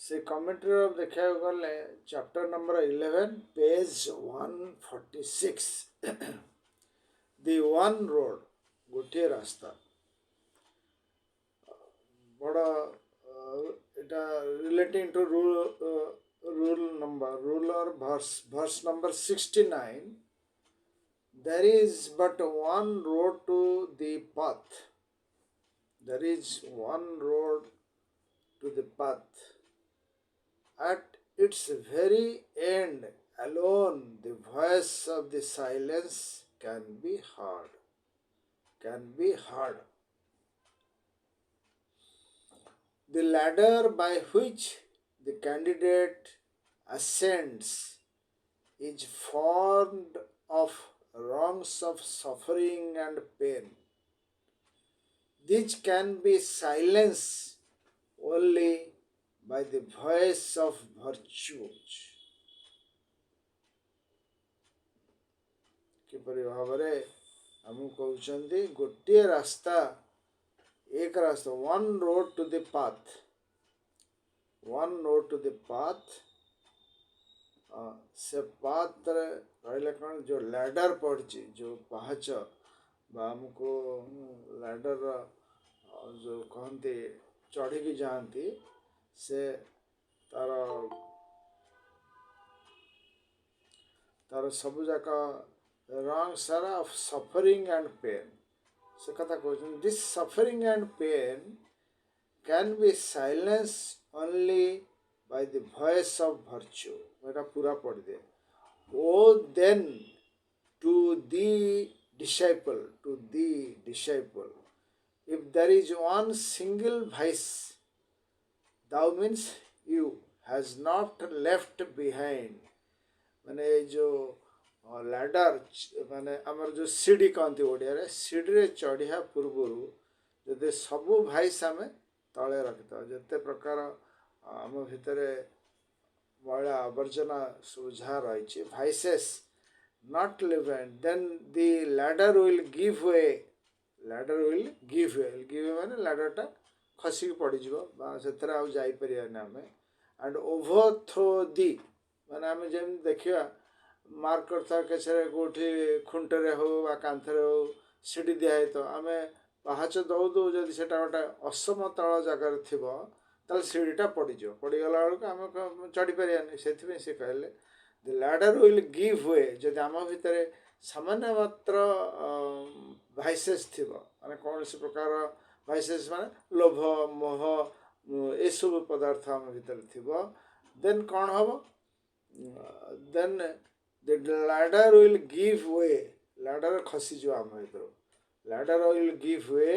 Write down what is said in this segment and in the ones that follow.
से कमेंट्री देखा गले चैप्टर नंबर 11 पेज 146 दी वन रोड गोटे रास्ता बड़ा इटा रिलेटिंग टू रूल और verse number 69 there is but one road to the path there is one road to the path at its very end alone the voice of the silence can be heard. The ladder by which the candidate ascends is formed of rungs of suffering and pain. These can be silenced only by the voice of virtues. किपरि भावरे हम कहउछन्ती गोटे रास्ता एक रास्ता one road to the path से path रहले कौन जो लैडर पड़ची जो पाहच बा हमको लैडर जो कहते चढ़ी की जाती से तार तार सब जाक रंग सारा ऑफ सफरिंग एंड पेन से कथा कहते this suffering and pain can be silence only by the voice of virtue. मेरा पूरा पढ़ दे. Oh then to the disciple, if there is one single vice, thou means you has not left behind. माने जो ladder माने आमर जो सीढ़ी कहते ओडिया रे सीढ़ी रे चढ़िया पूर्वरु जदि सबु भाइस आमे तळे रखिता जते प्रकार आम भितर मैला आवर्जना सुझा रही भाइसेस नॉट लिवेंट then the ladder will give way माने लैडरटा खसिक पड़ से आउ जापरियानी आम एंड ओभरथ्रो दी माने आम जमी देखा मार्क करता केसरे कौटी खुंटरे हो कांथरे हो सीढ़ी दिखाई तो आम पाहाच दौ दौ जदि से गोटे असमतल जगार थी ताल सीढ़ीटा पड़ज पड़गला बेलू आम चढ़ी पारानी से कहले द लैडर विल गिव वे जदि आम भितर सामान्य मात्र भाइसेस थी माने कौन से प्रकार भाइसेस माने लोभ मोह ये सब पदार्थ आम भितर थी देन कौन हम then the ladder will give way ladder खसीज आम भर ladder will give way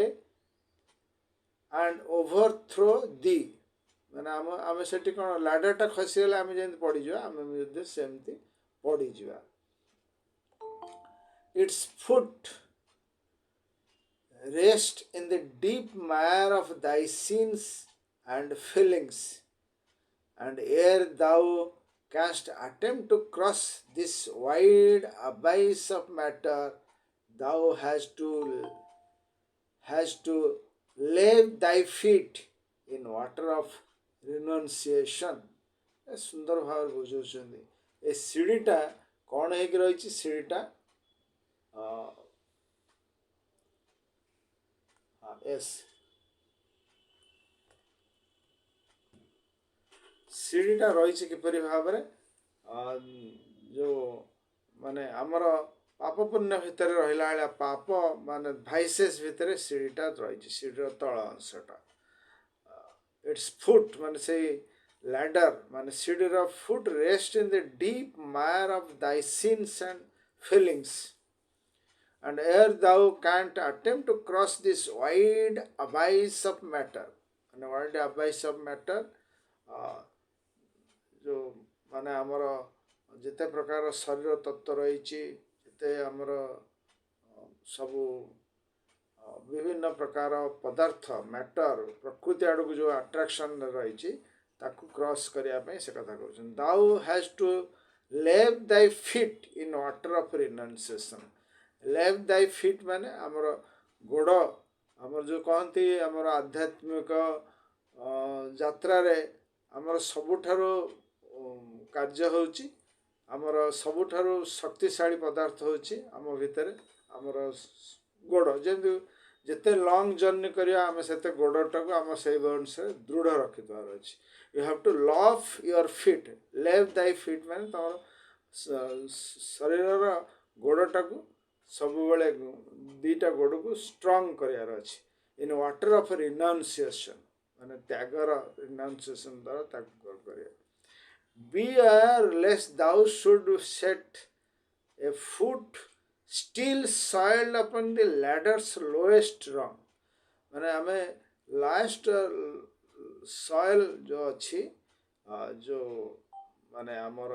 and overthrow the माने आम से कौन लैडरटा खसीगले आम जमी पड़ज आम सेमती पड़ज its foot rest in the deep mire of thy sins and feelings and ere thou canst attempt to cross this wide abyss of matter thou hast to lay thy feet in water of renunciation. सुंदर भाव बुझाऊँ ए सीढ़ीटा कौन हो रही सीढ़ीटा yes सीढ़ीटा रही किपरि भाव जो माने आमर पाप पुण्य भितर रहा पाप माने भाइसेस भितर सीढ़ीटा रही सीढ़ीर तल अंशटा इट्स फुट माने से लैडर माने सीढ़ीर foot rest in the deep mire of thy sins and feelings and ere thou canst attempt to cross this wide abyss of matter and wide abyss of matter जो माने आमर जिते प्रकार शरीर तत्व रही जिते आमर सबू विभिन्न प्रकार पदार्थ मैटर प्रकृति आड़ को जो अट्रैक्शन रही ताकू क्रॉस करने से कथा कहते दाउ हैज टू लेव thy feet in water of renunciation लेव दाई फीट माने आमर गोड़ आमर जो कहती आमर आध्यात्मिक यात्रा रे आमर सबुठारो कार्य होउची आमर सबुठारो शक्तिशाली पदार्थ होउची आम भितर आमर गोड़ जेमि जिते लॉन्ग जर्नी करिया आम सेते गोड़टा को आम से अनुसार दृढ़ रखिदार अछि you have to love your feet lave thy feet माने तमर शरीर गोड़टा को सब बेले दीटा गोड़ को स्ट्रांग करियार अछि इन वाटर ऑफ रिनाउंसिएशन माने त्यागर रिनाउंसिएशन द्वारा ताक करिया Beware lest thou should set a foot still soiled upon the ladder's lowest rung. माने हमें लास्ट सॉइल जो अच्छी जो माने आमर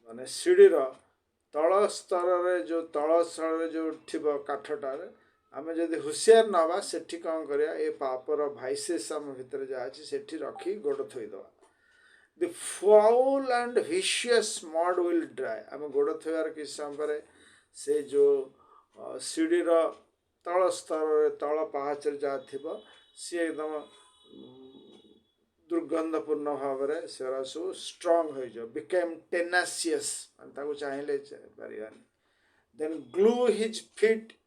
माने सीढ़ीर तल स्तर जो तल स्तर जो थिबो काठटारे आमे जदि हुसियार नवा सेठी कौन करिया ए पापर भाइसेस आम भितर जा अछि सेठी रखी गोड़ थोई दवा the foul and vicious mud will dry आम गोड़ थोयार किस समय पर से जो सीढ़ीर तल स्तर तल पाहाचर जा थिबो सी एकदम दुर्गंधपूर्ण भाव में सेरा सब स्ट्रांग हो जाओ बिकेम टेनासियस ताको चाहिए पारिबानी then glue his feet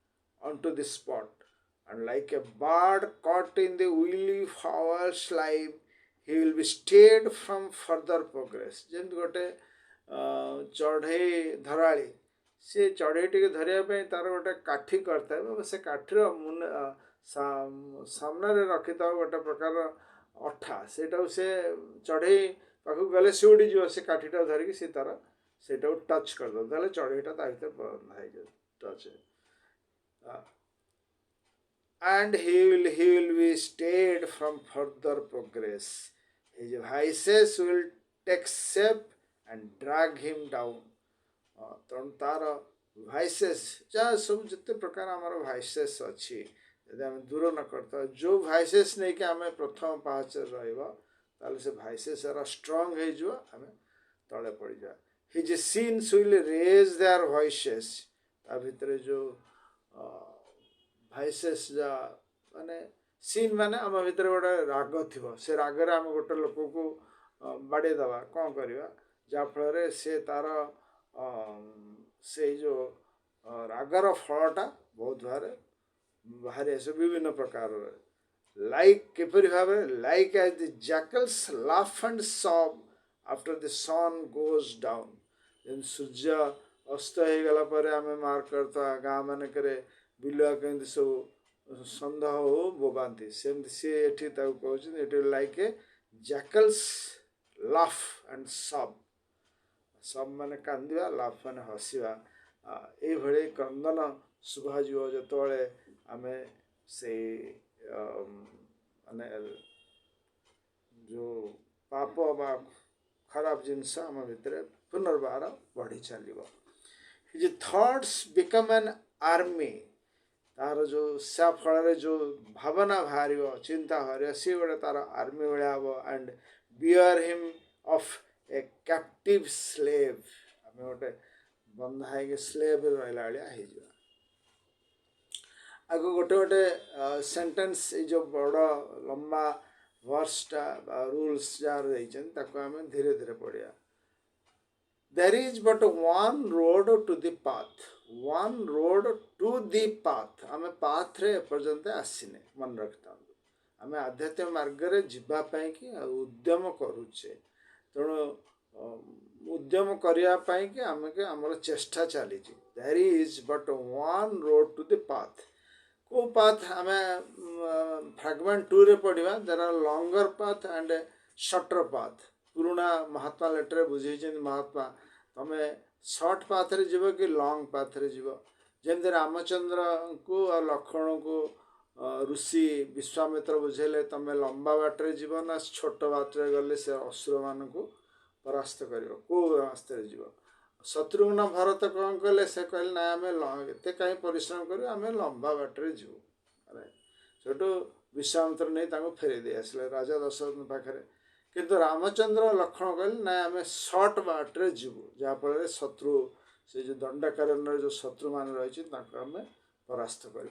onto the spot and like a bird caught in the woolly foul slime he will be stayed from further progress जेमति गोटे चढ़ई धराली से चढ़ई टिके धरिया पे तार गोटे काठी करता है से काठीर सामने रखी था गोटे प्रकार अठा सेटा से चढ़ई पाखु गले से उड़ी जो से काठीटा धरिकी से तार सेटा टच कर दो ताले चढ़ईटा ता भीतर बंधा हो जाए touch and he will be stayed from further progress. His vices will take shape and drag him down. तेणु तार vices जहाँ सब जिते प्रकार आमर vices अच्छी यदि आम दूर न करता जो vices नहीं कि आम प्रथम पाचर रहा ताले से vices एरा strong है जो आम तले पड़ जाए his sins will raise their voices ता भीतर जो भाइसेस जा माने सीन माने आम भीतर गोटे राग थी से रागर आम गोटे लोक को बाड़े दवा कौन करवा जहाँफल से तार से जो रागर फलटा बहुत बाहरी आस विभिन्न प्रकार लाइक किपरि भाव like as the jackals laugh and sob after the sun goes down जेन सूर्य अस्त हो गला पर आम मार्क करता गाँ मानक बिलुआ केमती सब सन्देह हो बोबाती सेमती सी एठी कहते like a jackals laugh and सब सब माने कांदिया लाफ माने हसिया ए भले क्रंदन शुभाजीव जतबले आमे से माने जो पाप बा खराब जिनस आम भितर पुनर्बार बढ़ी चलो his thoughts become an army तार जो सा फल जो भावना बाहर चिंता बाहर सी गोटे तार आर्मी भाया हम and bear him off a captive slave आम गोटे बंधा है स्लेव रहा भाया आगे गोटे गोटे सेंटेंस जो बड़ लंबा वर्सटा रूल्स जार आम धीरे धीरे पढ़िया There is but one road to the path. One road to the path. आमे पाथ रे पर्यंत आसीने मन रखता आमे आध्यात्मिक मार्ग रे जिबा पई कि उद्यम करूचे तेणु उद्यम करिया पई कि आमे के हमर चेष्टा चली छी There is but one road to the path. को पाथ आमे फ्रैगमेंट 2 रे पढ़िबा there are longer path and a shorter path पुराना महात्मा लेटर बुझे महात्मा तमें शॉर्ट पाथ रे जीव कि लॉन्ग पाथ रे जीव जमी रामचंद्र को और लक्ष्मण को ऋषि विश्वामित्र बुझेले तमें लंबा बाटे जीव ना छोट बाटे गले से असुर मान को परास्त कर रास्ते जीव शत्रुघ्न भरत कौन कले से कहले ना आम एत कहीं परिश्रम कर आम लंबा बाटे जीव सेठू विश्वामित्र नहीं फेरे दे आसले राजा दशरथ पाखे किंतु रामचंद्र लक्ष्मण कहले ना आम सर्ट बाटे जीवु जहाँफल शत्रु से जो दंडाकारण्य जो शत्रु मान रही आम परास्त कर।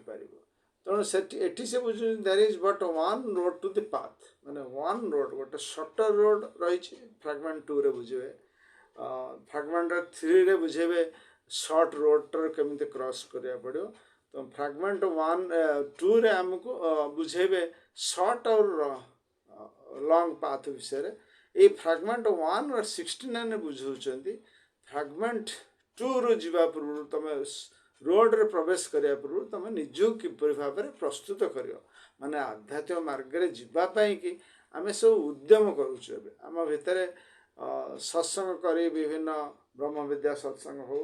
ତେଣୁ ସେଠି ଏଠି ସେ ବୁଝୁଛନ୍ତି there is but one road to the path ମାନେ ୱାନ୍ ରୋଡ୍ ଗୋଟେ ସର୍ଟର୍ ରୋଡ୍ ରହିଛି ଫ୍ରାଗମେଣ୍ଟ 2ରେ ବୁଝିବେ ଫ୍ରାଗମେଣ୍ଟ 3ରେ ବୁଝେଇବେ ସର୍ଟ ରୋଡ୍ର କେମିତି କ୍ରସ୍ କରିବାକୁ ପଡ଼ିବ ତ ଫ୍ରାଗମେଣ୍ଟ 2ରେ ଆମକୁ ବୁଝେଇବେ ସର୍ଟ ଆଉ ଲଙ୍ଗ୍ ପାଥ୍ ବିଷୟରେ ଏଇ ଫ୍ରାଗମେଣ୍ଟ 1 69 ବୁଝାଉଛନ୍ତି ଫ୍ରାଗମେଣ୍ଟ 2ରୁ ଯିବା ପୂର୍ବରୁ ତୁମେ ରୋଡ଼ରେ ପ୍ରବେଶ କରିବା ପୂର୍ବରୁ ତୁମେ ନିଜକୁ କିପରି ଭାବରେ ପ୍ରସ୍ତୁତ କରିବ ମାନେ ଆଧ୍ୟାତ୍ମିକ ମାର୍ଗରେ ଯିବା ପାଇଁକି ଆମେ ସବୁ ଉଦ୍ୟମ କରୁଛୁ ଏବେ ଆମ ଭିତରେ ସତ୍ସଙ୍ଗ କରି ବିଭିନ୍ନ ବ୍ରହ୍ମବିଦ୍ୟା ସତ୍ସଙ୍ଗ ହଉ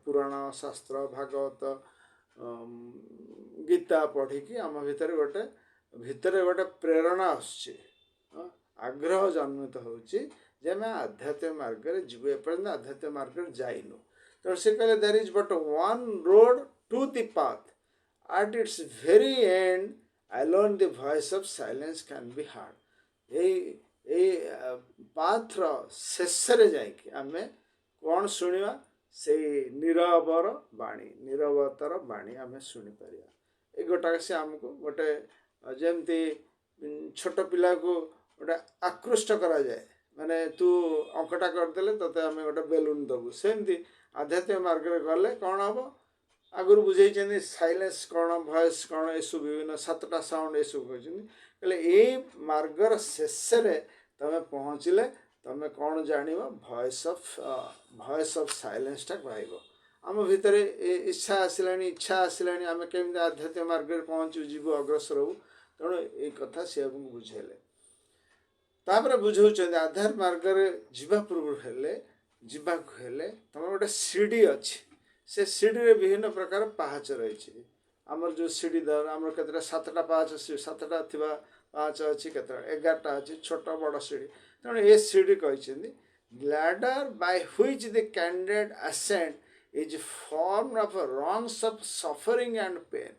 ପୁରାଣ ଶାସ୍ତ୍ର ଭାଗବତ ଗୀତା ପଢ଼ିକି ଆମ ଭିତରେ ଗୋଟେ ପ୍ରେରଣା ଆସୁଛି ଆଗ୍ରହ ଜନ୍ମିତ ହେଉଛି ଯେ ଆମେ ଆଧ୍ୟାତ୍ମିକ ମାର୍ଗରେ ଯିବୁ ଏପର୍ଯ୍ୟନ୍ତ ଆଧ୍ୟାତ୍ମିକ ମାର୍ଗରେ ଯାଇନୁ ତେଣୁ ସେ କହିଲେ there is but one road to the path at its very end alone the voice of silence can be heard ଏଇ ପାଥ୍ର ଶେଷରେ ଯାଇକି ଆମେ କ'ଣ ଶୁଣିବା ସେଇ ନିରବତାର ବାଣୀ ଆମେ ଶୁଣିପାରିବା ଏଇ ଗୋଟାକ ସେ ଆମକୁ ଗୋଟେ ଯେମିତି ଛୋଟ ପିଲାକୁ ଗୋଟେ ଆକୃଷ୍ଟ କରାଯାଏ ମାନେ ତୁ ଅଙ୍କଟା କରିଦେଲେ ତତେ ଆମେ ଗୋଟେ ବେଲୁନ୍ ଦେବୁ ସେମିତି ଆଧ୍ୟାତ୍ମିକ ମାର୍ଗରେ ଗଲେ କ'ଣ ହେବ ଆଗରୁ ବୁଝେଇଛନ୍ତି ସାଇଲେନ୍ସ କ'ଣ ଭଏସ୍ କ'ଣ ଏସବୁ ବିଭିନ୍ନ 7ଟା ସାଉଣ୍ଡ ଏସବୁ କହିଛନ୍ତି ହେଲେ ଏଇ ମାର୍ଗର ଶେଷରେ ତମେ ପହଞ୍ଚିଲେ ତମେ କ'ଣ ଜାଣିବ ଭଏସ୍ ଅଫ୍ ସାଇଲେନ୍ସଟା ପାଇବ ଆମ ଭିତରେ ଇଚ୍ଛା ଆସିଲାଣି ଆମେ କେମିତି ଆଧ୍ୟାତ୍ମିକ ମାର୍ଗରେ ପହଞ୍ଚିବୁ ଯିବୁ ଅଗ୍ରସର ହେବୁ ତେଣୁ ଏଇ କଥା ସେ ଆମକୁ ବୁଝେଇଲେ ତାପରେ ବୁଝାଉଛନ୍ତି ଆଧାର ମାର୍ଗରେ ଯିବାକୁ ହେଲେ ତମର ଗୋଟେ ସିଡ଼ି ଅଛି ସେ ସିଡ଼ିରେ ବିଭିନ୍ନ ପ୍ରକାର ପାହାଚ ରହିଛି ଆମର ଯେଉଁ ସିଡ଼ି ଧର ଆମର କେତେଟା 7ଟା ପାହାଚ 7ଟା ଥିବା ପାହାଚ ଅଛି କେତେଟା 11ଟା ଅଛି ଛୋଟ ବଡ଼ ସିଡ଼ି ତେଣୁ ଏ ସିଡ଼ି କହିଛନ୍ତି ladder by which the candidate ascend is form of wrongs of suffering and pain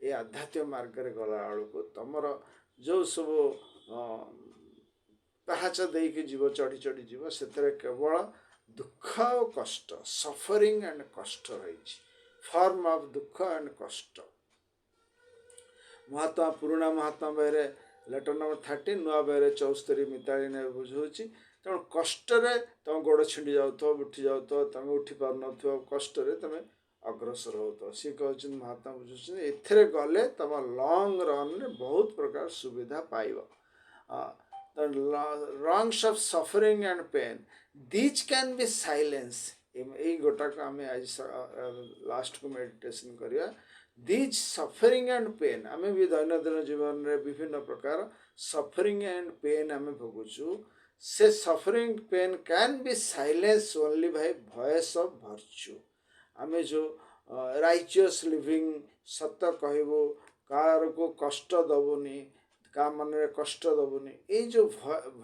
ଏ ଆଧ୍ୟାତ୍ମିକ ମାର୍ଗରେ ଗଲା ବେଳକୁ ତମର ଯେଉଁ ସବୁ ପାହାଚ ଦେଇକି ଯିବ ଚଢ଼ି ଯିବ ସେଥିରେ କେବଳ ଦୁଃଖ ଆଉ କଷ୍ଟ ସଫରିଂ ଆଣ୍ଡ କଷ୍ଟ ରହିଛି ଫର୍ମ ଅଫ୍ ଦୁଃଖ ଆଣ୍ଡ କଷ୍ଟ ପୁରୁଣା ମହାତ୍ମା ବହିରେ ଲେଟର ନମ୍ବର 30 ନୂଆ ବହିରେ 74 ମିତାଳିନୀ ବୁଝାଉଛି ତେଣୁ କଷ୍ଟରେ ତମ ଗୋଡ଼ ଛିଣ୍ଡି ଯାଉଥିବ ଉଠି ଯାଉଥିବ ତମେ ଉଠି ପାରୁନଥିବ କଷ୍ଟରେ ତମେ ଅଗ୍ରସର ହେଉଥିବ ସିଏ କହୁଛନ୍ତି ମହାତ୍ମା ବୁଝୁଛନ୍ତି ଏଥିରେ ଗଲେ ତମ ଲଙ୍ଗ ରନ୍ରେ ବହୁତ ପ୍ରକାର ସୁବିଧା ପାଇବ wrongs of suffering and pain these can be silence ଏଇ ଗୋଟାକ ଆମେ ଆଜି ଲାଷ୍ଟକୁ ମେଡିଟେସନ୍ କରିବା ଦିଜ୍ ସଫରିଂ ଆଣ୍ଡ ପେନ୍ ଆମେ ବି ଦୈନନ୍ଦିନ ଜୀବନରେ ବିଭିନ୍ନ ପ୍ରକାର ସଫରିଂ ଆଣ୍ଡ ପେନ୍ ଆମେ ଭୋଗୁଛୁ ସେ suffering pain can be silence only by voice of virtue ଆମେ ଯେଉଁ ରାଇଚିୟସ୍ ଲିଭିଂ ସତ କହିବୁ କାହାକୁ କଷ୍ଟ ଦେବୁନି କାହା ମନରେ କଷ୍ଟ ଦେବୁନି ଏଇ ଯେଉଁ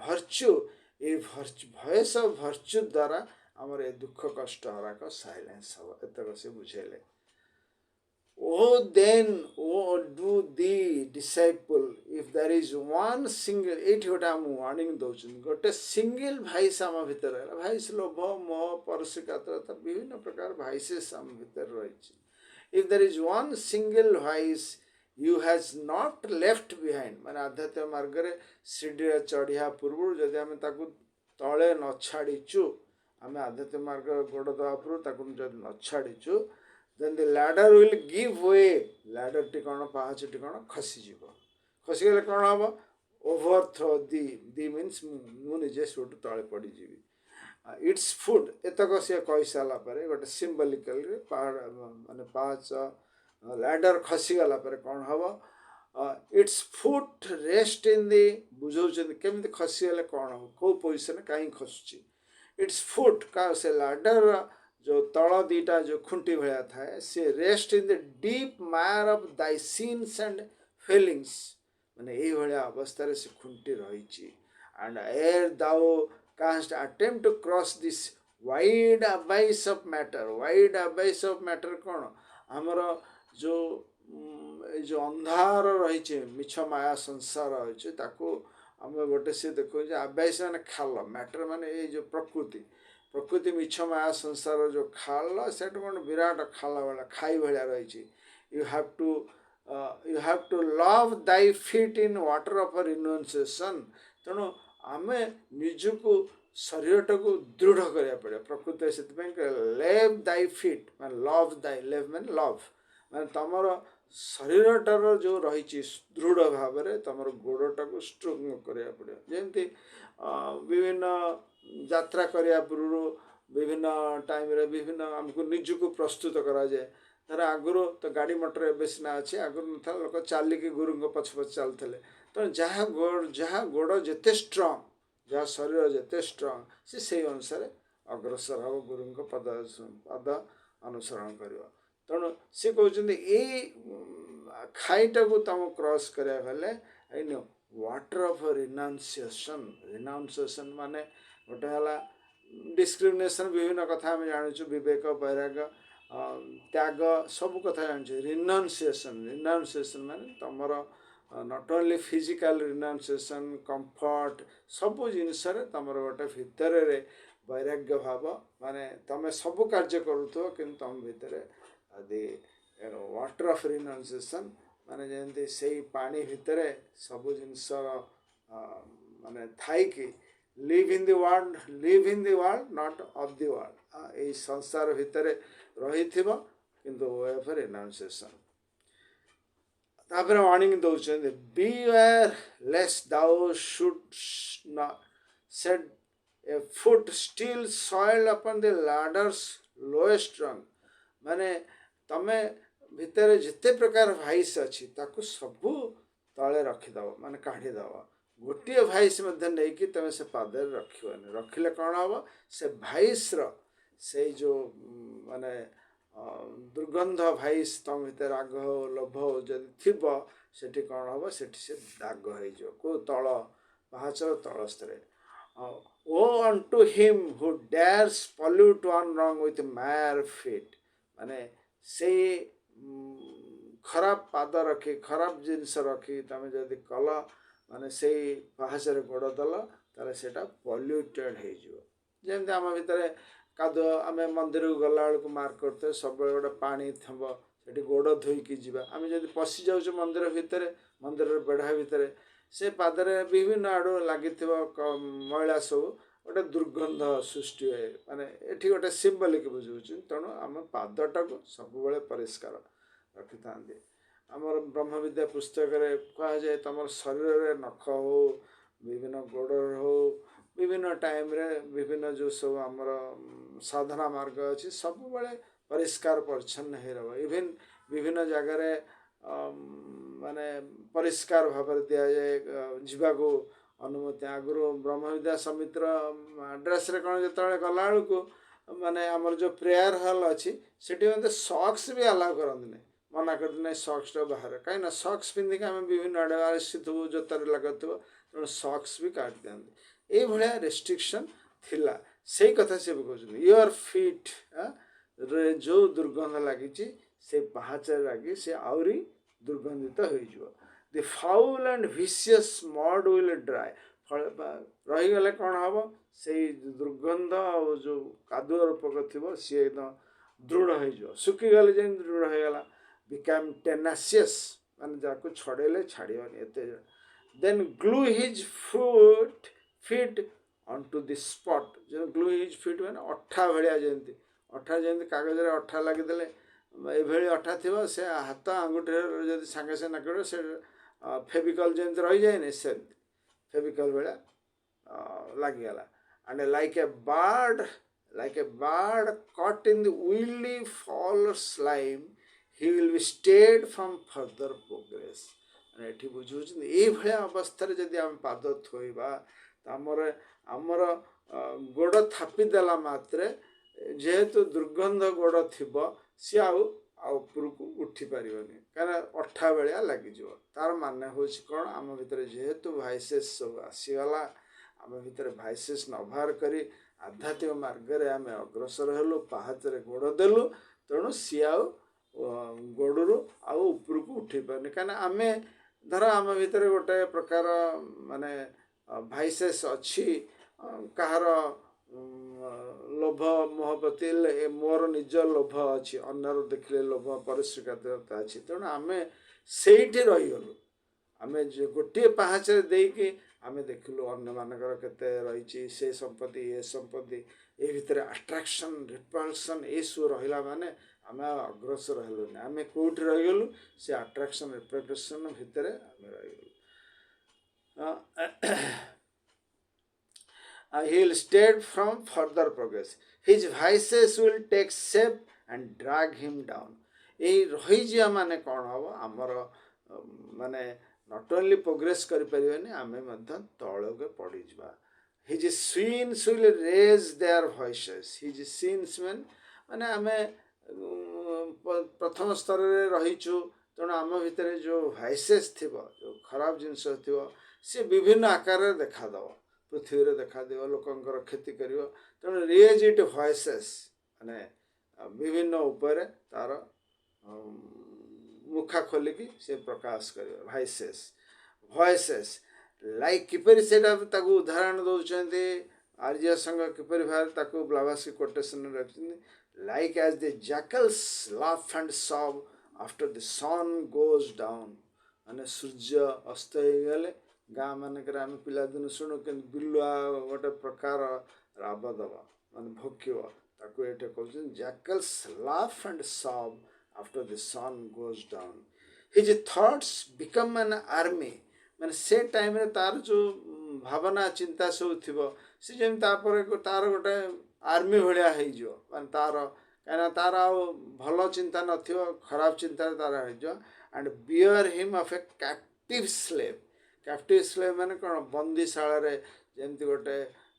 ଭର୍ଚ୍ୟୁ ଏଇ ଭଏସ୍ ଅଫ୍ ଭର୍ଚ୍ୟୁ ଦ୍ୱାରା ଆମର ଏ ଦୁଃଖ କଷ୍ଟ ହରାକ ସାଇଲେନ୍ସ ହେବ ଏତକ ସେ ବୁଝେଇଲେ then do the disciple if there is one single ଏଇଠି ଗୋଟେ ଆମ ୱାର୍ଣ୍ଣିଂ ଦେଉଛନ୍ତି ଗୋଟେ ସିଙ୍ଗଲ ଭାଇସ୍ ଆମ ଭିତରେ ରହିଲା ଭାଇସ୍ ଲୋଭ ମୋହ ପରଶିକାତରତା ବିଭିନ୍ନ ପ୍ରକାର ଭାଇସେସ୍ ଆମ ଭିତରେ ରହିଛି if there is one single vice you has not left behind ମାନେ ଆଧ୍ୟାତ୍ମିକ ମାର୍ଗରେ ସିଡ଼ିରେ ଚଢ଼ିବା ପୂର୍ବରୁ ଯଦି ଆମେ ତାକୁ ତଳେ ନ ଛାଡ଼ିଛୁ ଆମେ ଆଧ୍ୟାତ୍ମିକ ମାର୍ଗରେ ଗୋଡ଼ ଦେବା ପୂର୍ବରୁ ତାକୁ ଯଦି ନ ଛାଡ଼ିଛୁ then the ladder will give way ladderଟି କ'ଣ ପାହାଚଟି କ'ଣ ଖସିଗଲେ କ'ଣ ହେବ overthrow the means ମୁଁ ନିଜେ ସେଠୁ ତଳେ ପଡ଼ିଯିବି ଇଟ୍ସ ଫୁଟ୍ ଏତକ ସିଏ କହିସାରିଲା ପରେ ଗୋଟେ ସିମ୍ବଲିକାଲି ମାନେ ପାହାଚ ladder ଖସିଗଲା ପରେ କ'ଣ ହେବ it's foot rest in the ବୁଝାଉଛନ୍ତି କେମିତି ଖସିଗଲେ କ'ଣ ହେବ କେଉଁ ପୋଜିସନ୍ କାହିଁ ଖସୁଛି ଇଟ୍ସ ଫୁଟ୍ ସେ ladder जो तल दीटा जो खुंटी भया था से rest in the deep mire of thy sins and feelings माने यही भाया अवस्था से खुंटी रही and ere thou cast attempt to cross this wide abyss of matter कौन आमर जो अंधार रही मिछ माया संसार रही ताकू आम गोटे सी देखो अबाइस माने खाल मैटर माने ये जो प्रकृति मिछ माया संसार जो खाल से कौन विराट खाला भाया खाई भाया रही you have to you have to love thy feet in water of renunciation। ତେଣୁ ଆମେ ନିଜକୁ ଶରୀରଟାକୁ ଦୃଢ଼ କରିବାକୁ ପଡ଼ିବ। ପ୍ରକୃତରେ ସେଥିପାଇଁ ଲେଭ୍ ଦାଇ ଫିଟ୍ ମାନେ ଲଭ୍ ଦାଇ, ଲେଭ୍ ମାନେ ଲଭ୍, ମାନେ ତୁମର ଶରୀରଟାର ଯେଉଁ ରହିଛି ଦୃଢ଼ ଭାବରେ ତୁମର ଗୋଡ଼ଟାକୁ ଷ୍ଟ୍ରଙ୍ଗ କରିବାକୁ ପଡ଼ିବ। ଯେମିତି ବିଭିନ୍ନ ଯାତ୍ରା କରିବା ପୂର୍ବରୁ ବିଭିନ୍ନ ଟାଇମ୍ରେ ବିଭିନ୍ନ ଆମକୁ ନିଜକୁ ପ୍ରସ୍ତୁତ କରାଯାଏ। ଧର ଆଗରୁ ତ ଗାଡ଼ି ମଟର ଏବେ ସିନା ଅଛି, ଆଗରୁ ନଥିଲା, ଲୋକ ଚାଲିକି ଗୁରୁଙ୍କ ପଛ ପଛ ଚାଲୁଥିଲେ। ତେଣୁ ଯାହା ଗୋଡ଼ ଯେତେ ଷ୍ଟ୍ରଙ୍ଗ, ଯାହା ଶରୀର ଯେତେ ଷ୍ଟ୍ରଙ୍ଗ, ସେ ସେଇ ଅନୁସାରେ ଅଗ୍ରସର ହେବ, ଗୁରୁଙ୍କ ପଦ ଅନୁସରଣ କରିବ। ତେଣୁ ସେ କହୁଛନ୍ତି ଏଇ ଖାଇଟାକୁ ତୁମକୁ କ୍ରସ୍ କରିବାକୁ ହେଲେ ଏଇ ୱାଟର ଅଫ୍ ରିନାଉନ୍ସିଏସନ୍। ରିନାଉନ୍ସିଏସନ୍ ମାନେ ଗୋଟେ ହେଲା ଡିସ୍କ୍ରିମିନେସନ୍, ବିଭିନ୍ନ କଥା ଆମେ ଜାଣିଛୁ, ବିବେକ, ବୈରାଗ୍ୟ, ତ୍ୟାଗ, ସବୁ କଥା ଜାଣିଛୁ। ରିନାଉନ୍ସିଏସନ୍ ମାନେ ତୁମର ନଟ୍ ଓନ୍ଲି ଫିଜିକାଲ୍ ରିନାଉନ୍ସିଏସନ୍, କମ୍ଫର୍ଟ, ସବୁ ଜିନିଷରେ ତୁମର ଗୋଟେ ଭିତରରେ ବୈରାଗ୍ୟ ଭାବ, ମାନେ ତୁମେ ସବୁ କାର୍ଯ୍ୟ କରୁଥିବ କିନ୍ତୁ ତୁମ ଭିତରେ ଯଦି ୱାଟର ଅଫ୍ ରିନାଉନ୍ସିଏସନ୍ ମାନେ ଯେମିତି ସେଇ ପାଣି ଭିତରେ ସବୁ ଜିନିଷ ମାନେ ଥାଇକି live in the world not of the world, ଏଇ ସଂସାର ଭିତରେ ରହିଥିବ କିନ୍ତୁ way of renunciation। ତାପରେ ୱାର୍ଣ୍ଣିଂ ଦେଉଛନ୍ତି, beware lest thou shouldst not set a foot still soiled upon the ladder's lowest rung। ମାନେ ତମେ ଭିତରେ ଯେତେ ପ୍ରକାର ଭାଇସ୍ ଅଛି ତାକୁ ସବୁ ତଳେ ରଖିଦେବ, ମାନେ କାଢ଼ିଦେବ। ଗୋଟିଏ ଭାଇସ୍ ମଧ୍ୟ ନେଇକି ତମେ ସେ ପାଦରେ ରଖିବନି। ରଖିଲେ କ'ଣ ହେବ, ସେ ଭାଇସ୍ର ସେଇ ଯେଉଁ ମାନେ ଦୁର୍ଗନ୍ଧ ଭାଇସ୍ ତମ ଭିତରେ ରାଗ ହଉ, ଲୋଭ ହଉ ଯଦି ଥିବ, ସେଠି କ'ଣ ହେବ, ସେଠି ସେ ଦାଗ ହେଇଯିବ। କେଉଁ ତଳ ପାହାଚର ତଳ ସ୍ତରରେ। ଓ unto him who dares pollute one wrong with mere feet, ମାନେ ସେଇ ଖରାପ ପାଦ ରଖି, ଖରାପ ଜିନିଷ ରଖି ତମେ ଯଦି କଲ, ମାନେ ସେଇ ପାହାଚରେ ଗୋଡ଼ ଦେଲ, ତାହେଲେ ସେଇଟା ପଲ୍ୟୁଟେଡ଼୍ ହେଇଯିବ। ଯେମିତି ଆମ ଭିତରେ କାଦୁଅ, ଆମେ ମନ୍ଦିରକୁ ଗଲାବେଳକୁ ମାର୍କ କରୁଥିବେ ସବୁବେଳେ ଗୋଟେ ପାଣି ଥିବ, ସେଠି ଗୋଡ଼ ଧୋଇକି ଯିବା। ଆମେ ଯଦି ପଶି ଯାଉଛୁ ମନ୍ଦିର ଭିତରେ, ମନ୍ଦିରର ବେଢ଼ା ଭିତରେ, ସେ ପାଦରେ ବିଭିନ୍ନ ଆଡ଼ୁ ଲାଗିଥିବ ମଇଳା ସବୁ, ଗୋଟେ ଦୁର୍ଗନ୍ଧ ସୃଷ୍ଟି ହୁଏ। ମାନେ ଏଠି ଗୋଟେ ସିମ୍ବଲିକ୍ ବୁଝାଉଛି। ତେଣୁ ଆମ ପାଦଟାକୁ ସବୁବେଳେ ପରିଷ୍କାର ରଖିଥାନ୍ତି। ଆମର ବ୍ରହ୍ମବିଦ୍ୟା ପୁସ୍ତକରେ କୁହାଯାଏ, ତୁମର ଶରୀରରେ ନଖ ହଉ, ବିଭିନ୍ନ ଗୋଡ଼ରେ ହଉ, ବିଭିନ୍ନ ଟାଇମ୍ରେ ବିଭିନ୍ନ ଯେଉଁ ସବୁ ଆମର ସାଧନା ମାର୍ଗ ଅଛି, ସବୁବେଳେ ପରିଷ୍କାର ପରିଚ୍ଛନ୍ନ ହେଇ ରହିବ। ଇଭେନ୍ ବିଭିନ୍ନ ଜାଗାରେ ମାନେ ପରିଷ୍କାର ଭାବରେ ଦିଆଯାଏ ଯିବାକୁ ଅନୁମତି। ଆଗରୁ ବ୍ରହ୍ମବିଦ୍ୟା ସମିତିର ଆଡ୍ରେସ୍ରେ କ'ଣ ଯେତେବେଳେ ଗଲାବେଳକୁ ମାନେ ଆମର ଯେଉଁ ପ୍ରେୟାର ହଲ୍ ଅଛି, ସେଠି ମଧ୍ୟ ସକ୍ସ ବି ଆଲାଉ କରନ୍ତି ନାହିଁ, ମନା କରନ୍ତି ନାହିଁ ସକ୍ସଟା ବାହାରେ। କାହିଁକିନା ସକ୍ସ ପିନ୍ଧିକି ଆମେ ବିଭିନ୍ନ ଆଡ଼େ ଆସିଥିବୁ, ଜୋତାରେ ଲାଗୁଥିବ, ତେଣୁ ସକ୍ସ ବି କାଢ଼ି ଦିଅନ୍ତି। ଏଇଭଳିଆ ରେଷ୍ଟ୍ରିକ୍ସନ୍ ଥିଲା। ସେଇ କଥା ସେ ବି କହୁଛନ୍ତି, ୟୁଅର୍ ଫିଟ୍ ରେ ଯେଉଁ ଦୁର୍ଗନ୍ଧ ଲାଗିଛି, ସେ ପାହାଚରେ ଲାଗି ସେ ଆହୁରି ଦୁର୍ଗନ୍ଧିତ ହୋଇଯିବ। The foul and vicious mud will dry, ରହିଗଲେ କ'ଣ ହେବ, ସେଇ ଦୁର୍ଗନ୍ଧ ଆଉ ଯେଉଁ କାଦୁଅ ରୂପକ ଥିବ ସିଏ ଏକଦମ ଦୃଢ଼ ହେଇଯିବ। ଶୁଖିଗଲେ ଯେମିତି ଦୃଢ଼ ହେଇଗଲା। ବିକାମ୍ ଟେନାସିୟସ୍, ମାନେ ଯାହାକୁ ଛଡ଼େଇଲେ ଛାଡ଼ିବନି ଏତେ। Then glue his feet onto the spot। ଯେଉଁ ଗ୍ଲୁ ହିଜ୍ ଫିଟ୍ ମାନେ ଅଠା ଭଳିଆ, ଯେମିତି କାଗଜରେ ଅଠା ଲାଗିଦେଲେ ଏଭଳି ଅଠା ଥିବ, ସେ ହାତ ଆଙ୍ଗୁଠିରେ ଯଦି ସାଙ୍ଗେ ସାଙ୍ଗେ ନାକିବ, ସେ ଫେଭିକଲ୍ ଯେମିତି ରହିଯାଏନି, ସେମିତି ଫେଭିକଲ୍ ଭଳିଆ ଲାଗିଗଲା। And like a bird caught in the oily fall slime, he will be stayed from further progress। ମାନେ ଏଠି ବୁଝୁଛନ୍ତି, ଏଇଭଳିଆ ଅବସ୍ଥାରେ ଯଦି ଆମେ ପାଦ ଥୋଇବା, ଆମର ଗୋଡ଼ ଥାପିଦେଲା ମାତ୍ରେ, ଯେହେତୁ ଦୁର୍ଗନ୍ଧ ଗୋଡ଼ ଥିବ, ସିଏ ଆଉ ଉପରକୁ ଉଠି ପାରିବନି, କାହିଁକିନା ଅଠା ଭଳିଆ ଲାଗିଯିବ। ତାର ମାନେ ହେଉଛି କ'ଣ, ଆମ ଭିତରେ ଯେହେତୁ ଭାଇସେସ୍ ସବୁ ଆସିଗଲା, ଆମ ଭିତରେ ଭାଇସେସ୍ ନ ବାହାର କରି ଆଧ୍ୟାତ୍ମିକ ମାର୍ଗରେ ଆମେ ଅଗ୍ରସର ହେଲୁ, ପାହାଚରେ ଗୋଡ଼ ଦେଲୁ, ତେଣୁ ସିଏ ଆଉ ଗୋଡ଼ରୁ ଆଉ ଉପରକୁ ଉଠି ପାରୁନି। କାହିଁକିନା ଆମେ ଧର ଆମ ଭିତରେ ଗୋଟେ ପ୍ରକାର ମାନେ ଭାଇସେସ୍ ଅଛି, କାହାର ଲୋଭ ମୋହ ପ୍ରତି, ମୋର ନିଜ ଲୋଭ ଅଛି, ଅନ୍ୟର ଦେଖିଲେ ଲୋଭ ପରିସ୍ରିକତା ଅଛି। ତେଣୁ ଆମେ ସେଇଠି ରହିଗଲୁ ଆମେ ଗୋଟିଏ ପାହାଚରେ ଦେଇକି ଆମେ ଦେଖିଲୁ ଅନ୍ୟମାନଙ୍କର କେତେ ରହିଛି ସେ ସମ୍ପତ୍ତି ଏ ସମ୍ପତ୍ତି ଏ ଭିତରେ ଆଟ୍ରାକ୍ସନ୍ ରିପଲ୍ସନ୍ ଏସବୁ ରହିଲା ମାନେ ଆମେ ଆଉ ଅଗ୍ରସର ହେଲୁନି ଆମେ କେଉଁଠି ରହିଗଲୁ ସେ ଆଟ୍ରାକ୍ସନ୍ ରିପଲ୍ସନ୍ ଭିତରେ ଆମେ ରହିଗଲୁ he'll stay from further progress his vices will take shape and drag him down এই ରହିଯିବା ମାନେ କ'ଣ ହେବ ଆମର ମାନେ ନଟ୍ ଓନ୍ଲି ପ୍ରୋଗ୍ରେସ୍ କରିପାରିବାନି ଆମେ ମଧ୍ୟ ତଳକୁ ପଡ଼ିଯିବା his sins will raise their voices his sins ମାନେ ଆମେ ପ୍ରଥମ ସ୍ତରରେ ରହିଛୁ ତେଣୁ ଆମ ଭିତରେ ଯେଉଁ ଭାଇସେସ୍ ଥିବ ଯେଉଁ ଖରାପ ଜିନିଷ ଥିବ ସେ ବିଭିନ୍ନ ଆକାରରେ ଦେଖାଦେବ ପୃଥିବୀରେ ଦେଖାଦେବ ଲୋକଙ୍କର କ୍ଷତି କରିବ ତେଣୁ ରେଜ୍ ଇଟ୍ ଭଏସେସ୍ ମାନେ ବିଭିନ୍ନ ଉପରେ ତାର ମୁଖା ଖୋଲିକି ସେ ପ୍ରକାଶ କରିବ ଭଏସେସ୍ ଲାଇକ୍ କିପରି ସେଇଟା ତାକୁ ଉଦାହରଣ ଦେଉଛନ୍ତି ଆର୍ଯ୍ୟ ସଂଘ କିପରି ଭାବରେ ତାକୁ ବ୍ଲାଭାସି କୋଟେସନରେ ରଖିଛନ୍ତି like as the jackals laugh and sob after the sun goes down ମାନେ ସୂର୍ଯ୍ୟ ଅସ୍ତ ହେଇଗଲେ ଗାଁ ମାନଙ୍କରେ ଆମେ ପିଲାଦିନ ଶୁଣୁ କିନ୍ତୁ ବିଲୁଆ ଗୋଟେ ପ୍ରକାର ରାବ ଦେବ ମାନେ ଭୋକିବ ତାକୁ ଏଇଟା କହୁଛନ୍ତି jackals laugh and sob after the sun goes down his thoughts become an army ମାନେ ସେ ଟାଇମ୍ରେ ତାର ଯେଉଁ ଭାବନା ଚିନ୍ତା ସବୁ ଥିବ ସେ ଯେମିତି ତାପରେ ତାର ଗୋଟେ ଆର୍ମି ଭଳିଆ ହେଇଯିବ ମାନେ ତାର କାହିଁକିନା ତାର ଆଉ ଭଲ ଚିନ୍ତା ନଥିବ ଖରାପ ଚିନ୍ତାରେ ତାର ହେଇଯିବ and bear him off a captive slave ମାନେ କ'ଣ ବନ୍ଦିଶାଳାରେ ଯେମିତି ଗୋଟେ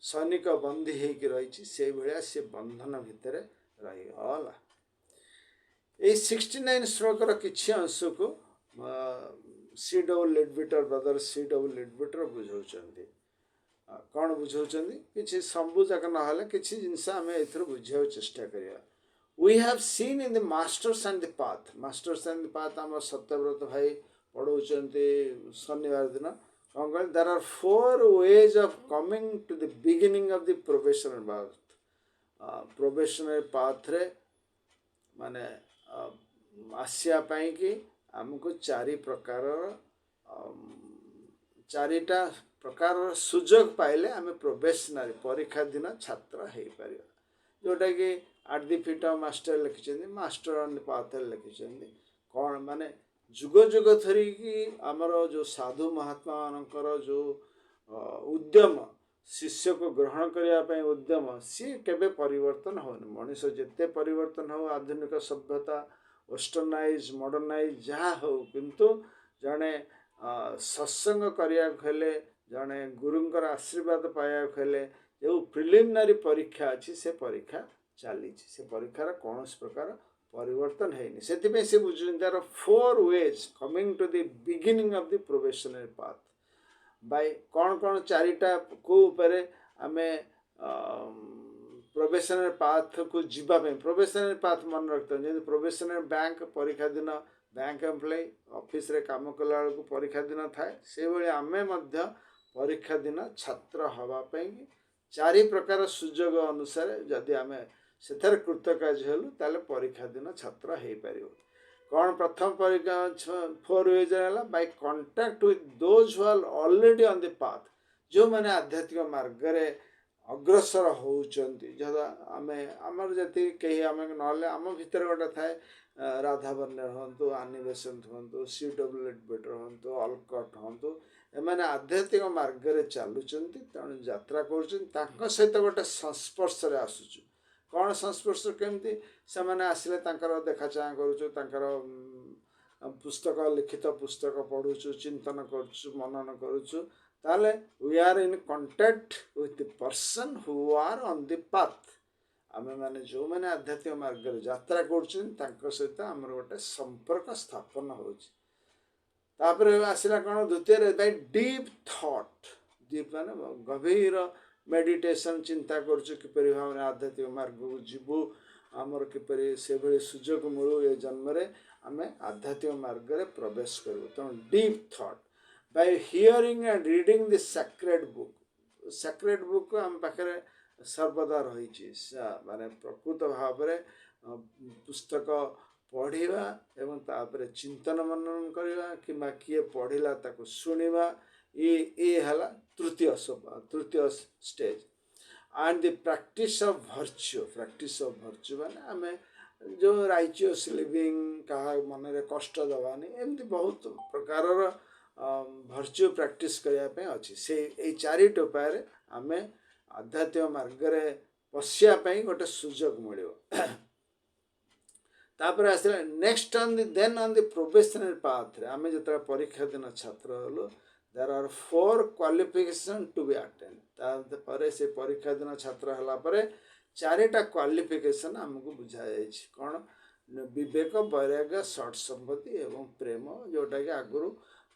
ସୈନିକ ବନ୍ଦୀ ହେଇକି ରହିଛି ସେଇଭଳିଆ ସେ ବନ୍ଧନ ଭିତରେ ରହିଗଲା ଏଇ 69 ଶ୍ଲୋକର କିଛି ଅଂଶକୁ C.W. ଲିଡବିଟର brother C.W. ଲିଡବିଟର ବୁଝାଉଛନ୍ତି କ'ଣ ବୁଝାଉଛନ୍ତି କିଛି ସବୁ ଯାକ ନହେଲେ କିଛି ଜିନିଷ ଆମେ ଏଥିରୁ ବୁଝିବାକୁ ଚେଷ୍ଟା କରିବା we have seen in the masters and the path ଆମର ସତ୍ୟବ୍ରତ ଭାଇ ପଢ଼ଉଛନ୍ତି ଶନିବାର ଦିନ କ'ଣ କହିଲେ there are 4 ways of coming to the beginning of the probationary path probationary pathରେ ମାନେ ଆସିବା ପାଇଁକି ଆମକୁ ଚାରିଟା ପ୍ରକାରର ସୁଯୋଗ ପାଇଲେ ଆମେ ପ୍ରୋବେସନାରୀ ପରୀକ୍ଷା ଦିନ ଛାତ୍ର ହେଇପାରିବା ଯେଉଁଟାକି at the fit of master ଲେଖିଛନ୍ତି ମାଷ୍ଟର ଅନ୍ ଦି ପାଥରେ ଲେଖିଛନ୍ତି କ'ଣ ମାନେ ଯୁଗ ଯୁଗ ଧରିକି ଆମର ଯେଉଁ ସାଧୁ ମହାତ୍ମା ମାନଙ୍କର ଯେଉଁ ଉଦ୍ୟମ ଶିଷ୍ୟକୁ ଗ୍ରହଣ କରିବା ପାଇଁ ଉଦ୍ୟମ ସିଏ କେବେ ପରିବର୍ତ୍ତନ ହେଉନି ମଣିଷ ଯେତେ ପରିବର୍ତ୍ତନ ହେଉ ଆଧୁନିକ ସଭ୍ୟତା ୱେଷ୍ଟର୍ଣ୍ଣାଇଜ୍ ମଡ଼ର୍ଣ୍ଣାଇଜ୍ ଯାହା ହେଉ କିନ୍ତୁ ଜଣେ ସତ୍ସଙ୍ଗ କରିବାକୁ ହେଲେ ଜଣେ ଗୁରୁଙ୍କର ଆଶୀର୍ବାଦ ପାଇବାକୁ ହେଲେ ଯେଉଁ ପ୍ରିଲିମିନାରୀ ପରୀକ୍ଷା ଅଛି ସେ ପରୀକ୍ଷା ଚାଲିଛି ସେ ପରୀକ୍ଷାର କୌଣସି ପ୍ରକାର ପରିବର୍ତ୍ତନ ହେଇନି ସେଥିପାଇଁ ସେ ବୁଝୁଛନ୍ତି ତାର 4 ways coming to the beginning of the probationary path by କ'ଣ ଚାରିଟା କେଉଁ ଉପରେ ଆମେ ପ୍ରୋବେସନାରୀ ପାଥକୁ ଯିବା ପାଇଁ ପ୍ରୋବେସନାରୀ ପାଥ୍ ମନେ ରଖିଥାଉ ଯେମିତି ପ୍ରୋବେସନାରୀ ବ୍ୟାଙ୍କ ପରୀକ୍ଷା ଦିନ ବ୍ୟାଙ୍କ ଏମ୍ପ୍ଲୟି ଅଫିସରେ କାମ କଲାବେଳକୁ ପରୀକ୍ଷା ଦିନ ଥାଏ ସେଇଭଳି ଆମେ ମଧ୍ୟ ପରୀକ୍ଷା ଦିନ ଛାତ୍ର ହେବା ପାଇଁ 4 ପ୍ରକାର ସୁଯୋଗ ଅନୁସାରେ ଯଦି ଆମେ ସେଥିରେ କୃତକାର୍ଯ୍ୟ ହେଲୁ ତାହେଲେ ପରୀକ୍ଷା ଦିନ ଛାତ୍ର ହେଇପାରିବ କ'ଣ ପ୍ରଥମ ପରୀକ୍ଷା 4 ways ହେଲା Bai contact with those who R already on the path ଯେଉଁମାନେ ଆଧ୍ୟାତ୍ମିକ ମାର୍ଗରେ ଅଗ୍ରସର ହେଉଛନ୍ତି ଯାହା ଆମର ଯେତିକି କେହି ଆମେ ନହେଲେ ଆମ ଭିତରେ ଗୋଟେ ଥାଏ ରାଧାବର୍ଣ୍ଣ ହୁଅନ୍ତୁ ଆନି ବେସେଣ୍ଟ ହୁଅନ୍ତୁ C.W. ଲିଡବିଟର ହୁଅନ୍ତୁ ଅଲକଟ୍ ହୁଅନ୍ତୁ ଏମାନେ ଆଧ୍ୟାତ୍ମିକ ମାର୍ଗରେ ଚାଲୁଛନ୍ତି ତେଣୁ ଯାତ୍ରା କରୁଛନ୍ତି ତାଙ୍କ ସହିତ ଗୋଟେ ସଂସ୍ପର୍ଶରେ ଆସୁଛୁ କ'ଣ ସଂସ୍ପର୍ଶ କେମିତି ସେମାନେ ଆସିଲେ ତାଙ୍କର ଦେଖା ଚାହାଁ କରୁଛୁ ତାଙ୍କର ପୁସ୍ତକ ଲିଖିତ ପୁସ୍ତକ ପଢ଼ୁଛୁ ଚିନ୍ତନ କରୁଛୁ ମନନ କରୁଛୁ ତାହେଲେ we are in contact with the person who are on the path ଆମେମାନେ ଯେଉଁମାନେ ଆଧ୍ୟାତ୍ମିକ ମାର୍ଗରେ ଯାତ୍ରା କରୁଛନ୍ତି ତାଙ୍କ ସହିତ ଆମର ଗୋଟେ ସମ୍ପର୍କ ସ୍ଥାପନ ହେଉଛି ତାପରେ ଆସିଲା କ'ଣ ଦ୍ୱିତୀୟରେ ବାଇ ଡିପ୍ ଥଟ୍ ଡିପ୍ ମାନେ ଗଭୀର ମେଡିଟେସନ୍ ଚିନ୍ତା କରୁଛୁ କିପରି ଭାବରେ ଆଧ୍ୟାତ୍ମିକ ମାର୍ଗକୁ ଯିବୁ ଆମର କିପରି ସେଭଳି ସୁଯୋଗ ମିଳୁ ଏ ଜନ୍ମରେ ଆମେ ଆଧ୍ୟାତ୍ମିକ ମାର୍ଗରେ ପ୍ରବେଶ କରିବୁ ତେଣୁ deep thought Bai hearing and reading the sacred book ଆମ ପାଖରେ ସର୍ବଦା ରହିଛି ମାନେ ପ୍ରକୃତ ଭାବରେ ପୁସ୍ତକ पढ़ा एवं तापर चिंतन मनन करवा कि किए पढ़ला ताको शुणा ये हला तृतीय stage and the practice of virtue माने आमे जो राइचियस लिविंग कहा मन रे कष्ट दबानी एमती बहुत प्रकार भर्च्यू प्रैक्टिस करने अच्छी से ये चारिट उपाय आमे आध्यात्मिक मार्ग रे पशिया गोटे सुजोग मिल तापर आसला next then on the professional path रे आमे जतरा परीक्षा दिन छात्र हलो there are 4 qualification to be attend तापर से परीक्षा दिन छात्र हला परे चारिटा क्वालिफिकेशन हमको बुझा जाय कौन विवेक वैराग्य सट संपत्ति एवं प्रेम जोटा कि आगुरु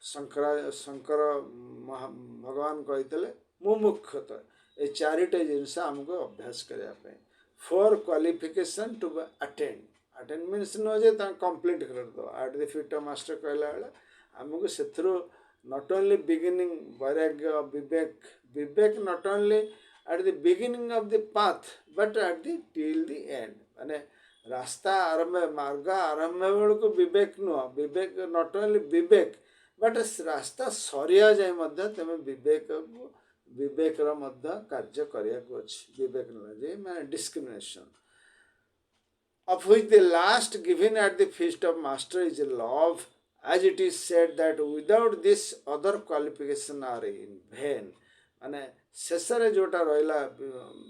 शंकर भगवान कही मुमुक्षता ये चारिटा जिनस हमको अभ्यास करने 4 qualification to attend attend means नो जे कंप्लीट कर दो at the feet of master कहला बेले हमको से नॉट ओनली बिगिनिंग वैराग्य विवेक not only at the beginning of the path but at the till the end माने रास्ता आरंभ मार्ग आरंभ बेलू विवेक नुह विवेक नॉट ओनली विवेक बट रास्ता सरिया जाए मध्य तेमे विवेक कार्य करने विवेक नुह माने discrimination of which the last given at the feast of master is love, as it is said that without this other qualification are in vain. माने शेषरे जोटा रहा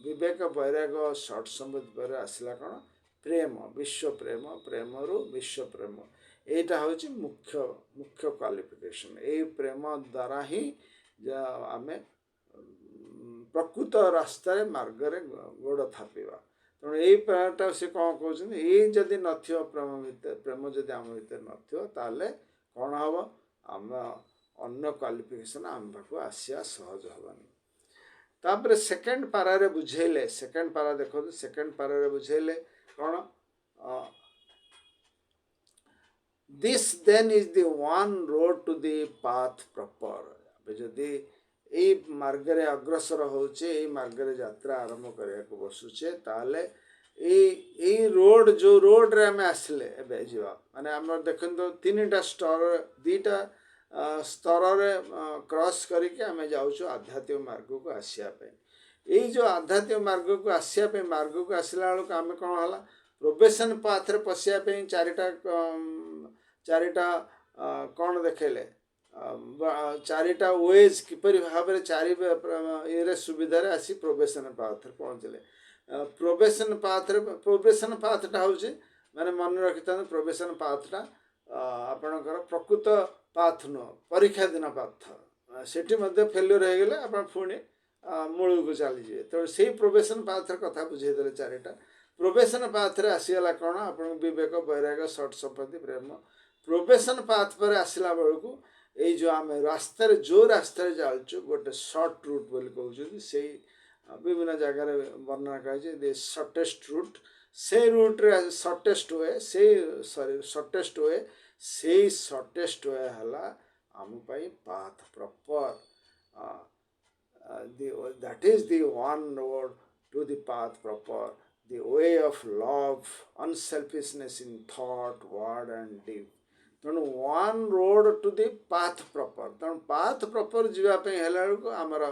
विवेक वैराग्य सट संपत्ति पर आसला कौन प्रेम विश्व प्रेम रु विश्व प्रेम यहाँ हूँ मुख्य मुख्य क्वालिफिकेशन ये प्रेम द्वारा ही आम प्रकृत रास्तार मार्ग गोड़ थापिबा तेणु यही प्रायटा से कौन कहते ये जदि न प्रेम जदि आम भर नाले कौन हम आम अन्न क्वालिफिकेशन आम पाक आसिया सहज हेनी तापर सेकेंड पारे बुझेले सेकेंड पारा देखो सेकेंड पारे बुझेले कौन this then is the one road to the path proper जदि यही मार्ग रे अग्रसर होचे मार्ग रे यात्रा आरंभ करने को बसुचे ताले ए रोड जो रोड रे हमें आसले एबे जीवा माने हम देखन तीनटा स्तर दीटा स्तर रे क्रॉस करके हमें जाउछु आध्यात्मिक मार्ग को आसिया पे ए जो आध्यात्मिक मार्ग को आसिया पे मार्ग को आसला बेलू आम कौन हला प्रोफेशन पाथ रे पसिया पे चारिटा कौन देखेले चारिटा वेज किपरि भाव में चारि ये सुविधा रे आसी प्रोफेशन पाथ रे पहुँचले प्रोफेशन पाथटा हूँ माने मन रखी था प्रोफेशन पाथटा आपणकर प्रकृत पाथ नुह परीक्षा दिन पाथ सेठी मध्य फेल्यूर हो गले आप पुणी मूल को चलीजे तेणु से प्रोफेशन पाथ कथा बुझेदे चारिटा प्रोफेशन पाथ रे आसीगला कौन आप विवेक वैराग्य सट संपत्ति प्रेम प्रोफेशन पाथ पर आसला बेलू ये जो आम रास्तार जो रास्तार जाऊँ गोटे सर्ट रूट बोली कहते से विभिन्न जगार वर्णना कर सर्टेस्ट रूट से रूट रे सर्टेस्ट वे से सॉरी सर्टेस्ट वे से सर्टेस्ट वे हला आम path proper that is the one road to the path proper the way of love unselfishness in thought word and deed तेणु one road to the path proper तेणु path proper जावाई आमर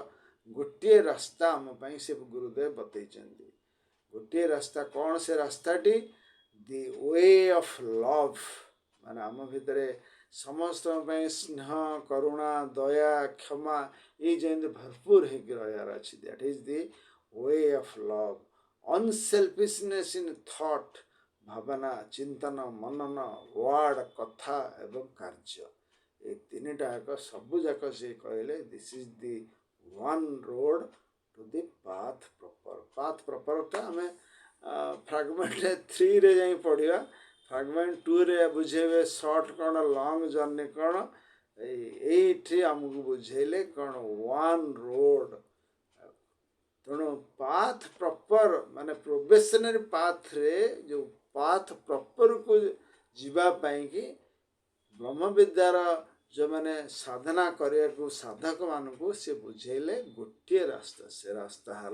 गोटे रास्ता आम से गुरुदेव बतई गोटे रास्ता कौन से रास्ताटी द वे ऑफ लव माने आम भितर समस्त स्नेह करुणा दया क्षमा ये जमी भरपूर होर अच्छी that is the way of love unselfishness in thought भावना चिंतन मनन वर्ड कथा एवं कार्य ये तीन टाक सबूक से कहले this is the one road to the path proper आम फ्रागमेंट 3 रे जाई पढ़िया फ्रागमेंट 2 रे बुझेबे शॉर्ट कौन लॉन्ग जर्नी कौन ये आमको बुझेले कौन वन रोड तेणु पाथ प्रॉपर माने प्रोफेशनल पाथ रे जो पाथ प्रॉपर को जीवाई कि ब्रह्म विद्यार जो मैंने साधना करने को साधक मान को सी बुझेले गोटे रास्ता से रास्ता है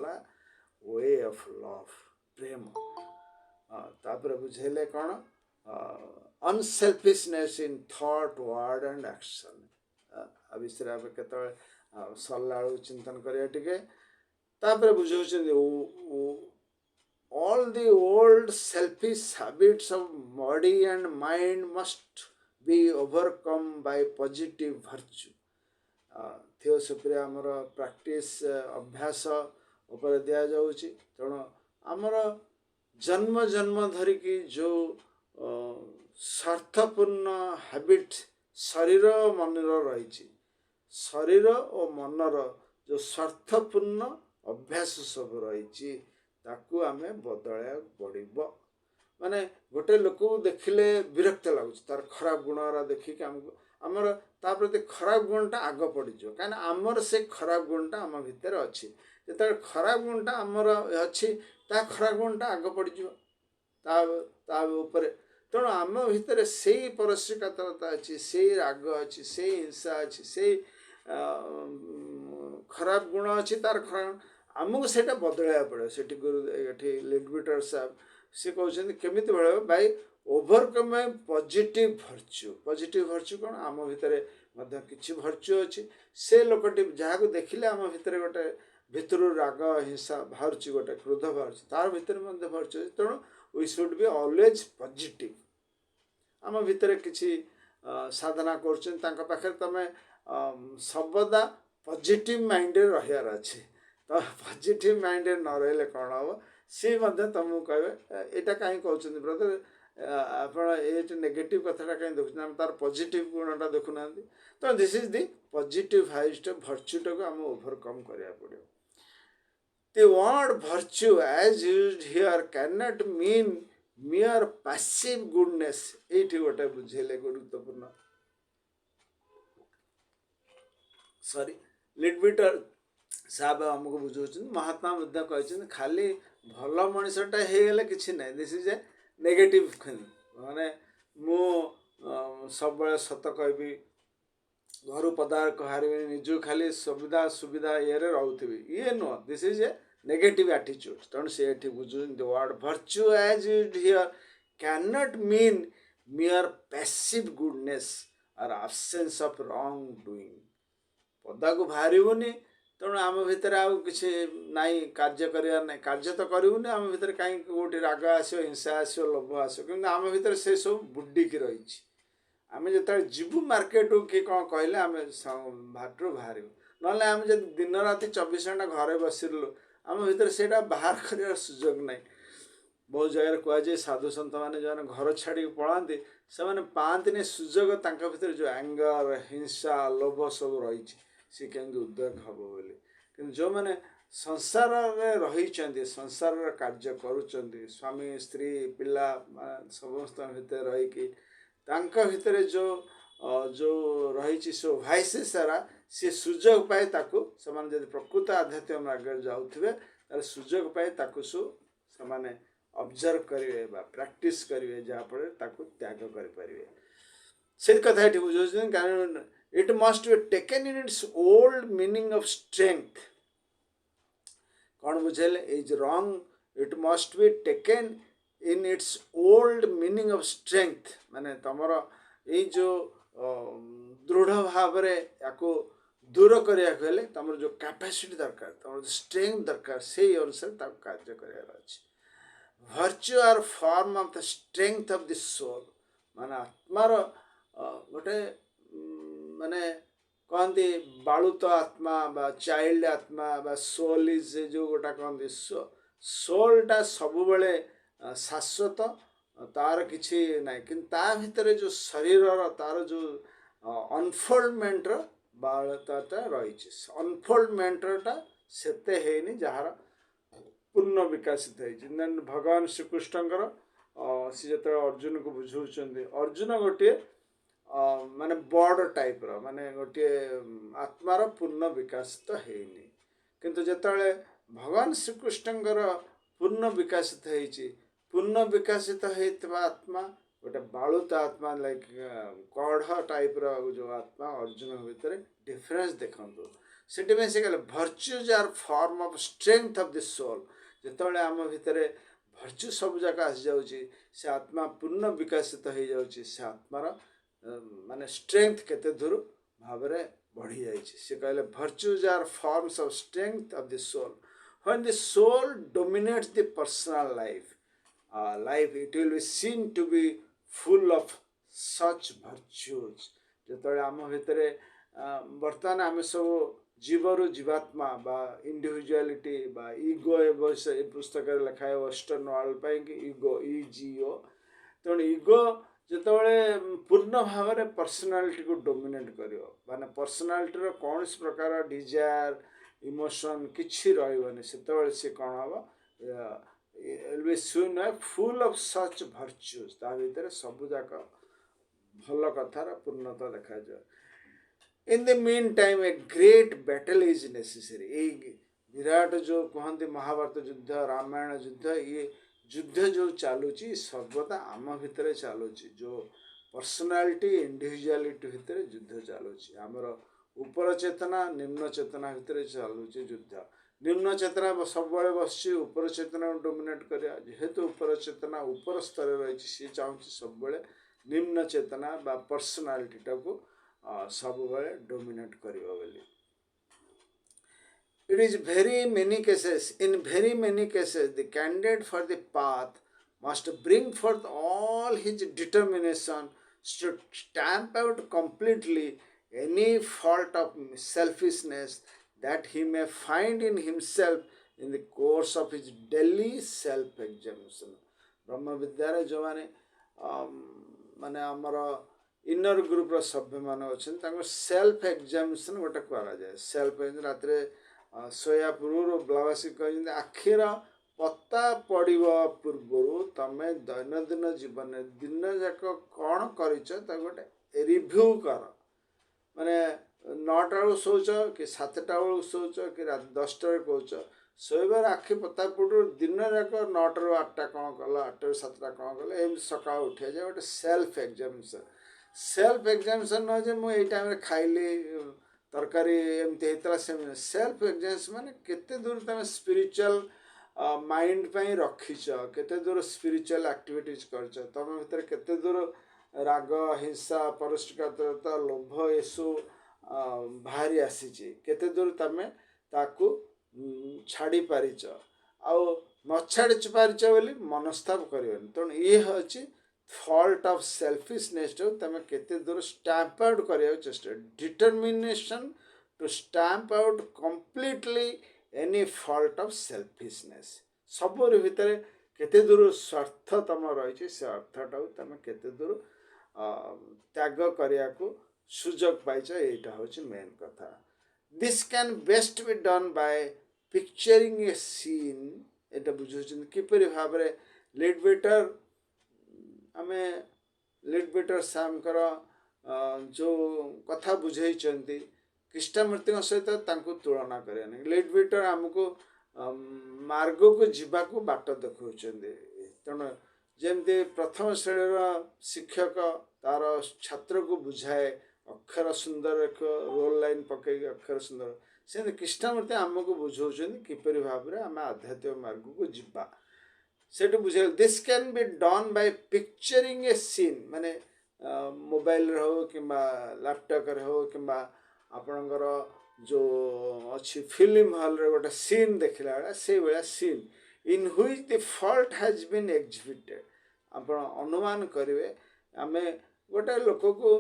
वे ऑफ लव प्रेम तापर बुझेले कौन unselfishness in thought word and action आ विषय आम केत सरला चिंतन करिया टिके तापर बुझाउछन all the old selfish habits of body and mind must be overcome by positive virtue. Theosophy आमर प्रैक्टिस अभ्यास उपर दिया जाउछि तेणु आमर जन्म जन्म धरिकी जो स्वार्थपूर्ण हैबिट शरीर मनर रही शरीर और मनर जो स्वार्थपूर्ण अभ्यास सब रही ताकू आमे बदलया पड़िबो माने गोटे लोक देखिले विरक्त लगुच तार खराब गुणरा देखिक आमर ता प्रति खराब गुणटा आग पड़िजो कहीं आमर से खराब गुणटा आम भितर अच्छी जो खराब गुणटा आमर अच्छी ता खराब गुणटा आग पड़िजो ता ऊपर तेणु आम भितर से परस्विकता अच्छी से राग अच्छी से हिंसा अच्छी से खराब गुण अच्छी तार खराब आमको से बदलया पड़े से गुरु ये लिडविटर साहब सी कहते केमी बदल बाई ओभरकम बाय पॉजिटिव भर्च्यू कौन आम भितर कि भर्च्यू अच्छी से लोकटी जहाँ को देखिले आम भितर गोटे भितर राग हिंसा बाहर गोटे क्रोध बाहर तार भितर भर्च्यू अच्छी तेणु we should be always positive आम भितर किसी साधना कर तमें सर्वदा पॉजिटिव माइंड रहार अच्छे तो पॉजिटिव माइंड न रही कौन हम सी तुमको कहे यहाँ कहीं कहते ब्रदर आप नेगेटिव कथा कहीं देखुना तार पॉजिटिव गुणटा देखुना तो this is the positive highest भर्च्यूटा को आम ओभरकम करा पड़ो The word virtue as used here cannot mean mere passive goodness. एठी गोटे बुझेले गुरुत्वपूर्ण सॉरी लिडविटर साहब हमको बुझाउछन महात्मा बुद्ध कहछन खाली भल मनिषटा हे गेले किछि नै दिस इज ए नेगेटिव माने मु सब बेले सत कहबी घर पदार कहारी निजु खाली सुविधा सुविधा ये रोथि ये नुह this is a negative attitude तेणु से ये बुझुन the word virtue as used here cannot mean mere passive goodness or absence of wrong doing पदा को बाहरबुनि तेणु आम भितर आउ किसी नाई कार्य करार ना कार्य तो करूनी आम भितर कहीं गोटे राग आसो हिंसा आसो लोभ आसो कि आम भितर से सब बुडिकी रही आम जो जीवु मार्केट कि कौन कहले आम भाटू बाहर ना आम जब दिन राति 24 घंटा घरे बसिलु आम भितर से बाहर कर सुजोग ना बहुत जगह कहुए साधु सत मैंने जो घर छाड़ी पलांती से मैंने पाती सुजोग भीतर जो एंगर हिंसा लोभ सब रही सी केमती उद्वेग हम बोली कि जो मैंने संसार रही संसार कार्य करुँच स्वामी स्त्री पिला समस्त भितर रहीकि भितर जो जो रही सो भाइसे सारा सी सुजोग पाए से प्रकृत आध्यात्मिक मार्ग जाऊे तार सुजोग पाए से ऑब्जर्व करेंगे प्रैक्टिस करेंगे जहाँफल त्याग करें से कथा ये बुझे कारण it must be taken in its old meaning of strength कौन बुझेले is wrong it must be taken in its old meaning of strength माने तमर ये जो दृढ़ भाव या दूर करने तुम जो कैपेसिटी दरकार तुम जो स्ट्रेंथ दरकार से अनुसार कार्य करार अच्छे virtue are form of the strength of the soul माने आत्मार गोटे माने कहती बालुत आत्मा बा चाइल्ड आत्मा बा सोल इज जो गोटा कहती सोलटा सब बेले शाश्वत तार किसी ना कि भितर जो शरीर तार जो अनफोल्डमेंट बालता रही अनफोल्डमेंटा सेते है जार पूर्ण विकसित है भगवान श्रीकृष्णकर सी जो अर्जुन को बुझाऊँ अर्जुन गोटे माने बड़ टाइप माने गोटे आत्मार पूर्ण विकसित हैनी किंतु जिते भगवान श्रीकृष्णकर पूर्ण विकसित है पूर्ण विकसित होता आत्मा गोटे बालुत आत्मा लाइक कढ़ टाइप जो आत्मा अर्जुन भितर डिफरेन्स देखु से कहले virtues are form of strength of the soul जिते आम भितर भर्च्यू सब जाक आसी जाउची से आत्मा पूर्ण विकसित हो जाउची से आत्मार माने स्ट्रेंथ केते दूर भावरे बढ़ी जाइए से कहले virtues are forms of strength of the soul when the soul dominates the personal life it will be seen to be full of such virtues ଯେତେବେଳେ ଆମ ଭିତରେ ବର୍ତ୍ତମାନ ଆମେ ସବୁ ଜୀବରୁ ଜୀବାତ୍ମା ବା ଇଣ୍ଡିଭିଜୁଆଲିଟି ବା ଇଗୋ ଏ ପୁସ୍ତକରେ ଲେଖା है ୱେଷ୍ଟର୍ଣ୍ଣ ୱାର୍ଲ୍ଡ ପାଇଁ କି ଇଗୋ ଇଜିଓ ତେଣୁ ଇଗୋ ଯେତେବେଳେ ପୂର୍ଣ୍ଣ ଭାବରେ ପର୍ସନାଲିଟିକୁ ଡୋମିନେଟ୍ କରିବ ମାନେ ପର୍ସନାଲିଟିର କୌଣସି ପ୍ରକାର ଡିଜାୟାର ଇମୋସନ୍ କିଛି ରହିବନି ସେତେବେଳେ ସେ କ'ଣ ହେବ be soon full of such virtues ତା ଭିତରେ ସବୁ ଯାକ ଭଲ କଥାର ପୂର୍ଣ୍ଣତା ଦେଖାଯାଏ in the meantime a great battle is necessary ଏଇ ବିରାଟ ଯୋଉ କହନ୍ତି ମହାଭାରତ ଯୁଦ୍ଧ ରାମାୟଣ ଯୁଦ୍ଧ ଇଏ ଯୁଦ୍ଧ ଯୋଉ ଚାଲୁଛି ସର୍ବଦା ଆମ ଭିତରେ ଚାଲୁଛି ଯୋଉ पर्सनालिटी इंडिविजुआलिटी भितर युद्ध चलुची आमर उपर चेतना निम्न चेतना भितर चलुची युद्ध निम्न चेतना सब बस उपर चेतना डोमिनेट करा जेहेतु उपर चेतना उपर स्तर रही सी चाहूँ सब निम्न चेतना बा पर्सनालिटी टाको सब डोमिनेट करिवो बोली It is in very many cases, the candidate for the path must bring forth all his determination to stamp out completely any fault of selfishness that he may find in himself in the course of his daily self-examination. ब्रह्म विद्यारे जो माने आमर inner group सभ्य मान अच्छा self examination गोटे कराए self रात सोया पूर्व ब्लावासी कहते आखिर पता पड़ा पूर्व तमें दैनंदिन जीवन दिन जाक कौन कर गोटे रिव्यू कर माने 9टा बेलू शोच कि 7टा बेलू शोच कि रात 10टा कौच शोबार आखि पता पूर्व दिन जाक 9टा ରୁ 8टा कौन कल 8टा ରୁ 7टा कौन कल एम सका उठे जाए गोटे सेल्फ एग्जामिनेशन न जे मुझे टाइम खाइली तरकारी एमती होता सेल्फ एग्जामिनेशन माने केते दूर तुम स्पिरिचुअल माइंड पे रखीच केते दूर स्पिरिचुअल एक्टिविटीज करछ तुम भीतर केते दूर राग हिंसा परस्परता लोभ एसु बाहरी आसीची केते दूर तुम ताकू छाड़ी पारिच आउ न छाड़ी पारिच बोली मनस्ताप करबेन तेणु ये होची फॉल्ट ऑफ सेल्फिशनेस तुम केते दूर स्टैंप आउट करिया चेष्टा determination to stamp out completely any fault of selfishness सबुर भितर केते दूर स्वार्थ तुम रही से अर्थटा तुम केते दूर त्याग करिया को सुजोग पाइछ एटा होची मेन कथा this can best be done by picturing a scene एटा बुझुछन किपरि भाबरे लिटरेचर आमे लिटरेचर सामकर जो कथा बुझाई कृष्णमूर्ति सहित तुलना करें लिटरेचर आमको मार्ग को जीवाक बाट देखा तेणु जमती प्रथम श्रेणीर शिक्षक तार छात्र को बुझाए अक्षर सुंदर एक रोल लाइन पकई अक्षर सुंदर से कृष्णमूर्ति आमको बुझाऊँ किपरि भाव में आम आध्यात्मिक मार्ग को जीवा से बुझे this can be done by picturing a scene माने मोबाइल हो कि लैपटॉप हो कि आपणकर जो अच्छी फिल्म हॉल रे गोटे सीन देखला बेला से बेला scene in which the fault has been exhibited आपण अनुमान करिवे आमे गोटे लोक को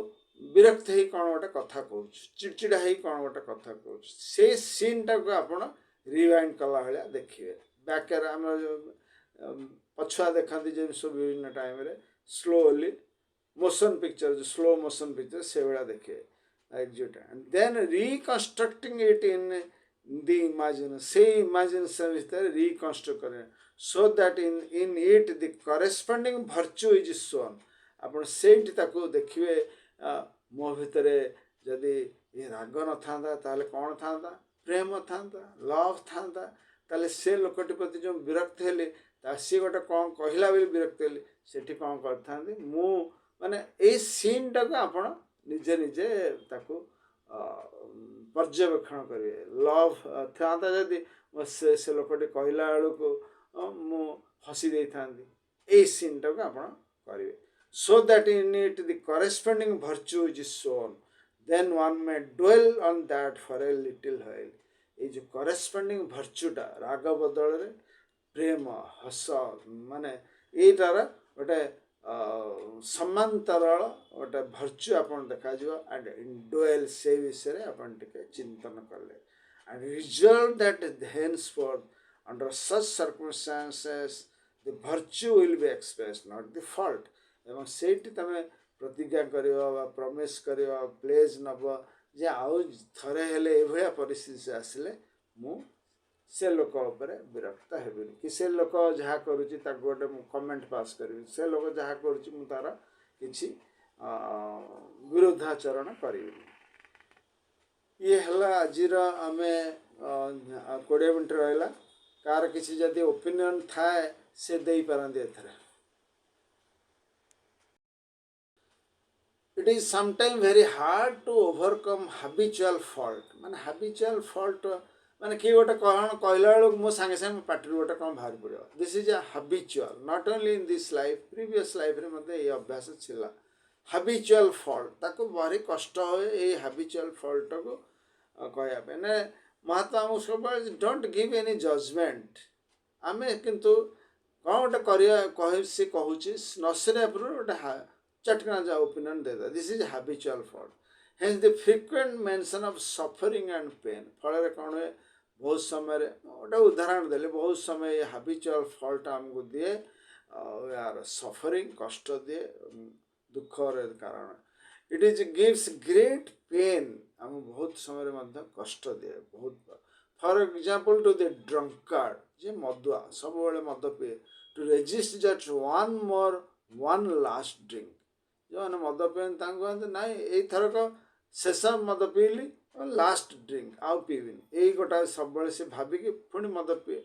विरक्त ही कौन गोटे कथा कहूँ चिड़चिड़ा ही कौन गोटे कथा कहूँ से सीन टाक आपण रिवाइंड कला भाया देखिए बैकर आम पछुआ देखते जब सब विभिन्न टाइम रे स्लोली मोशन पिक्चर जो स्लो मोशन पिक्चर से भाया देखिए exit and then reconstructing it in the imagination से imagination भितर reconstruct करें so that in it the corresponding virtue is shown आपण सेठ ताको देखिए मो भितर जदि ये राग न था ताले कौन था प्रेम था लव था ताले से लोकटी प्रति जो विरक्त हेले सी गोटे कौन कहला बेले विरक्त हेले सेठी कौन करथांती मु माने ए सीन टाको आपण निजे निजे ताको पर्यवेक्षण करेंगे लव था जदि से लोकटी कहला बेलू को मु हसी दे था सीन टाक आप करेंगे so that in it the corresponding virtue is shown then one may dwell on that for a little while ये जो करेस्पॉन्डिंग भर्च्यूटा राग बदल रे प्रेम हस माने यटार गोटे समांतरल गोटे भर्च्यू आप देखा एंड इंडुएल से विषय आपन टिके चिंतन कले and result that henceforth under such circumstances the virtue will be expressed not the fault एवं सेठी तमे प्रतिज्ञा करियो बा प्रॉमिस करियो प्लेज नब जे आउ थरे हेले एभया परिस्थिति से आसले मु से लोक उपरे विरक्त हेबिनी कि से लोक जहा करूची ता गोटे मु कमेंट पास करबी से लोक जहा करूची मु तारा किछि विरोधाचरण करिबी ये हला आजिर आमे 20 मिनट रहला कार किसी जदि ओपिनियन थाए से दे पारंदे एथरे it is sometimes very hard to overcome habitual fault माने habitual fault माने कि गोटे कहण कहला बेलू मो संगे संगे पाटी गोटे कम बाहर पड़ो this is a habitual not only in this life previous life रे मते ये अभ्यास छिला habitual fault ताको भारी कष्ट होए ए habitual fault को कहया पे ने महात्मा आम सब डोंट गिव एनी जजमेंट आम किंतु कौन गोटे कह कहूँ नसरे गोटे चटकना जा ओपिनियन देता this is habitual fault hence the frequent mention of suffering and pain फल कौन हुए बहुत समय गोटे उदाहरण देले बहुत समय हैबिचुअल फॉल्ट आमको दिए यार सफरिंग कष्ट दिए दुख कारण it is gives great pain आम बहुत समय कष्ट दिए बहुत for example to the drunkard जे मदुआ सब मद पिए to resist just one last drink जो मैंने मद पीन कहते ना यथरक शेष मद पीली लास्ट ड्रिंक आउ पीबिन यही गोटा सब से भाविकी पुणी मद पिए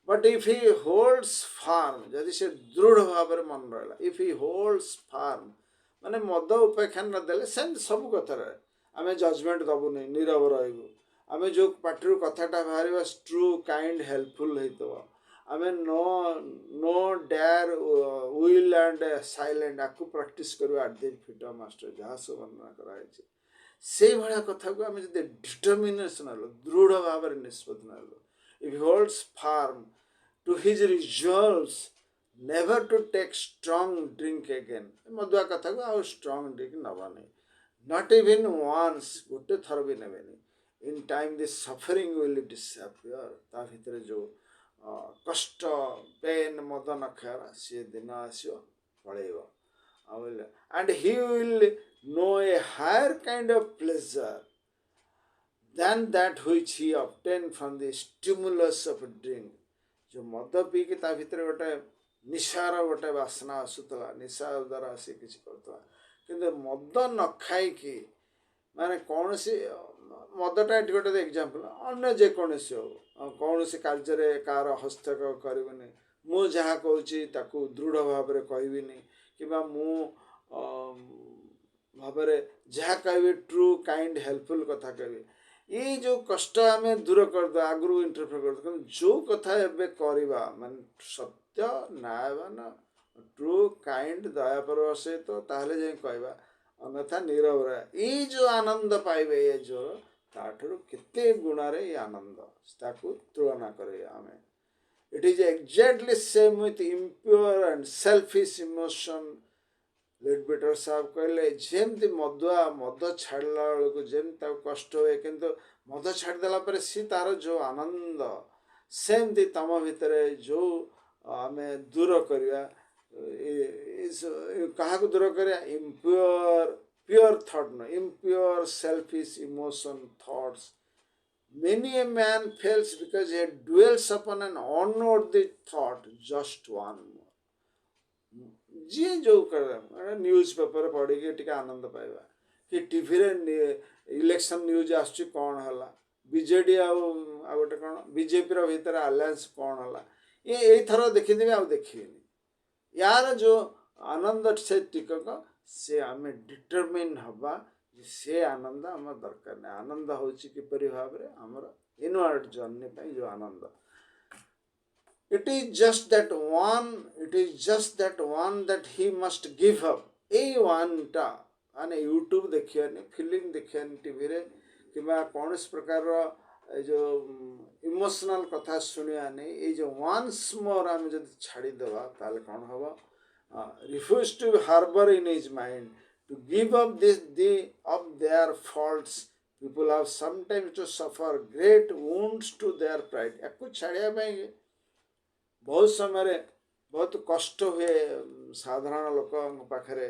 but if he holds firm जदि से दृढ़ भाव में मन रहा इफ ही होल्ड्स फार्म माने मद उपेक्षा नदेले सेम सब कथार आम जजमेंट दबुनि नीरव रही आम जो पार्टी कथाटा बाहर ट्रू काइंड हेल्पफुल होता आम no no there will end silent आपको प्रैक्टिस करवा at the feet of master जहाँ सब वर्णना कराई से भाया कथा को आम जो डिटर्मिनेशन दृढ़ भाव में निष्पत्ति ना if holds firm to his results never to take strong drink again मदुआ कथा को आउ स्ट्रॉन्ग ड्रिंक नबानी नॉट इवन वंस गोटे थर भी नेबेनी in time the suffering will disappear ता भीतर जो कष्ट पेन मद न खारा सी दिन आसो पड़ेब and he will know a higher kind of pleasure than that which he obtain from the stimulus of drink जो मद पी के ता भीतर गोटे निशार गोटे बासना आसूला निशा द्वारा सी किसी करता किंतु मद न खाई माने कौन सी मदटा ये गोटे एग्जांपल अन्य जेकोसी हो कौन सी कार्य कार हस्तक्षेप करनी मु जहाँ कहूँ दृढ़ भाव में कहबिनी कि मु भाव जहाँ कह ट्रू काइंड हेल्पफुल कथा कह ये जो कष्ट आम दूर करदे आगु इंटरफेयर कर जो कथा एवं करवा मान सत्य न्यायवान ट्रू काइंड दया पर सहित ताहले जाए कहवा अन्यथा नीरव रहा ये जो आनंद पाइबे ये जो ताठू केते गुणारे ये आनंद ताकू तुलना करे आमे it is exactly same with impure and selfish emotion Leadbetter साहब कहले जेमती मदुआ मद छाड़ला बेलू जेमती कष्ट हुए किंतु मद छाड़देला पर सी तार जो आनंद सेमती तम भितर जो आम दूर करवा क्या दूर कर इम्प्योर प्योर थॉट न impure selfish emotion thoughts many a man fails because he dwells upon an unworthy thought just one more जी जो कर न्यूज पेपर पढ़ी टी आनंद पाइबा कि टीवी रे इलेक्शन न्यूज आसुची कौन है बीजेडी आउ गोटे कौन बीजेपी भीतर आलायंस कौन है ये थर देखीदेवी आउ देखिए यार जो आनंद से टिकक से आम डिटरमिन हवा से आनंद आम दरकार नहीं आनंद हूँ किपरि भाव में आमर इनवर्ड जर्नी जो आनंद It is just that one, it is just that one that he must give up. এই ওয়াନ୍ଟା ମାନେ ୟୁଟ୍ୟୁବ୍ ଦେଖିବାନି, ଫିଲ୍ମ ଦେଖିବାନି ଟିଭିରେ, କିମ୍ବା କୌଣସି ପ୍ରକାରର ଏ ଯେଉଁ ଇମୋସନାଲ୍ କଥା ଶୁଣିବାନି। ଏଇ ଯେଉଁ ୱାନ୍ସ ମୋର୍ ଆମେ ଯଦି ଛାଡ଼ିଦେବା ତାହେଲେ କ'ଣ ହେବ? Refuse to harbor in his mind, to give up of their faults. People have sometimes to suffer great wounds to their pride. ୟାକୁ ଛାଡ଼ିବା ପାଇଁ ବହୁତ ସମୟରେ ବହୁତ କଷ୍ଟ ହୁଏ ସାଧାରଣ ଲୋକଙ୍କ ପାଖରେ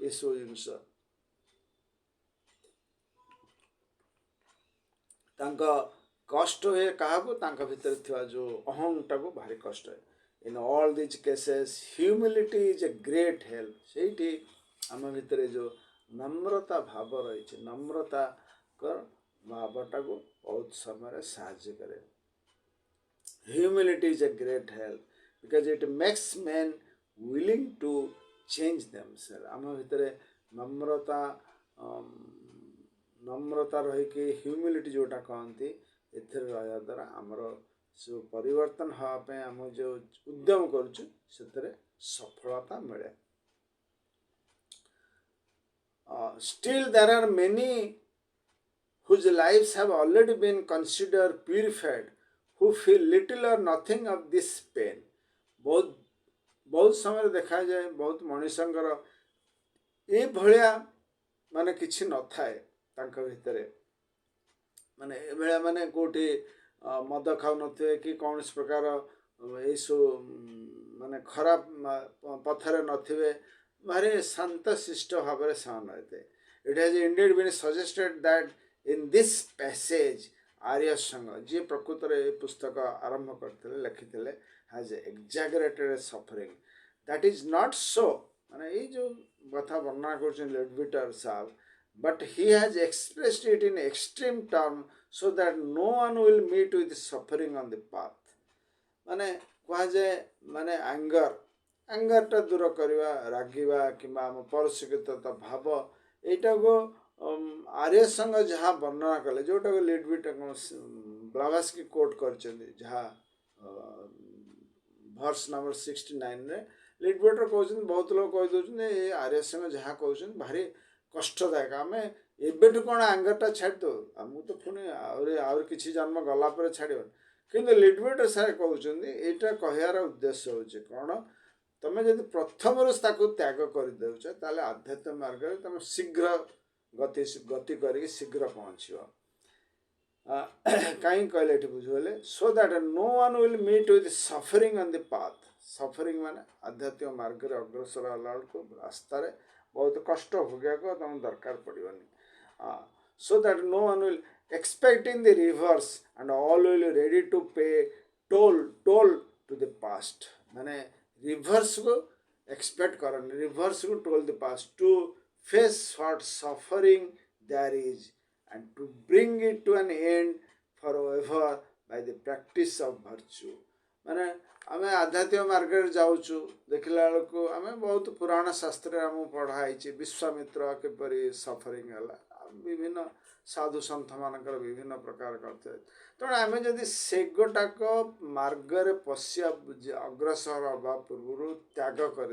ଏସବୁ ଜିନିଷ। ତାଙ୍କ କଷ୍ଟ ହୁଏ କାହାକୁ? ତାଙ୍କ ଭିତରେ ଥିବା ଯେଉଁ ଅହଂଟାକୁ ଭାରି କଷ୍ଟ ହୁଏ। In all these cases, humility is a great help. ସେଇଠି ଆମ ଭିତରେ ଯେଉଁ ନମ୍ରତା ଭାବ ରହିଛି, ନମ୍ରତା ଭାବଟାକୁ ବହୁତ ସମୟରେ ସାହାଯ୍ୟ କରେ। Humility is a great help because it makes men willing to change themselves. ଆମ ଭିତରେ ନମ୍ରତା ରହିକି ହ୍ୟୁମିଲିଟି ଯେଉଁଟା କହନ୍ତି, ଏଥିରେ ରହିବା ଦ୍ୱାରା ଆମର ସବୁ ପରିବର୍ତ୍ତନ ହେବା ପାଇଁ ଆମେ ଯେଉଁ ଉଦ୍ୟମ କରୁଛୁ ସେଥିରେ ସଫଳତା ମିଳେ। Still there are many whose lives have already been considered purified, who feel little or nothing of this pain. ବହୁତ ସମୟରେ ଦେଖାଯାଏ ବହୁତ ମଣିଷଙ୍କର ଏଭଳିଆ ମାନେ କିଛି ନଥାଏ ତାଙ୍କ ଭିତରେ, ମାନେ ଏଭଳିଆ ମାନେ କେଉଁଠି ମଦ ଖାଉନଥିବେ କି କୌଣସି ପ୍ରକାର ଏଇସବୁ ମାନେ ଖରାପ ପଥରେ ନଥିବେ, ଭାରି ଶାନ୍ତ ଶିଷ୍ଟ ଭାବରେ ସେମାନେ ରହିଥାଏ। It has indeed been suggested that in this passage आर्य संघ जी प्रकृतर ये पुस्तक आरंभ करते लिखिते has exaggerated suffering. That is not so. माने ये जो कथा वर्णना कर लेडविटर साहब, but he has expressed it in extreme term so that no one will meet with suffering on the path. माने कहा जाए माने एंगर टा दूर करवा, रागिवा किंबा आम परसिकता भाव एटा को आर्य संघ जहाँ वर्णना कले जोटा को लिडविट ब्लाभास्की कोट कर जहाँ वर्स नंबर 69 रे लिडविटर कहते बहुत लोग कहीदे ये आर्य संघ जहाँ कहते भारी कष्टदायक, आम एबेठू कौन एंगरटा छाड़ दो आमको तो पुणी आउर किसी जन्म गलापर छाड़, किंतु लिडविटर सारे कहते यहाँ कहार उद्देश्य हूँ कौन, तुम्हें जब प्रथम त्याग करदेच ताले आध्यात्म मार्ग में तुम शीघ्र गति करके शीघ्र पहुँच कहीं कहले बुझे so that no one will meet with suffering on the path. Suffering माने आध्यात्मिक मार्ग में अग्रसर होला को रास्तार बहुत कष्ट भोगिया को तुम दरकार पड़ोनी। So that no one will expect in the reverse and all will ready to pay toll to the past. माने रिवर्स को एक्सपेक्ट करनी, रिवर्स को toll the past to face what suffering there is and to bring it to an end forever by the practice of virtue। माने आम आध्यात्मिक मार्ग में जाऊँ देखला बेलू आम बहुत पुराण शास्त्र आम पढ़ाई विश्वामित्र किपरि सफरिंग है, विभिन्न साधु सन्थ मानकर विभिन्न प्रकार करते तेणु आम जदि से गोटाक मार्ग पशिया अग्रसर हवा पूर्व त्याग कर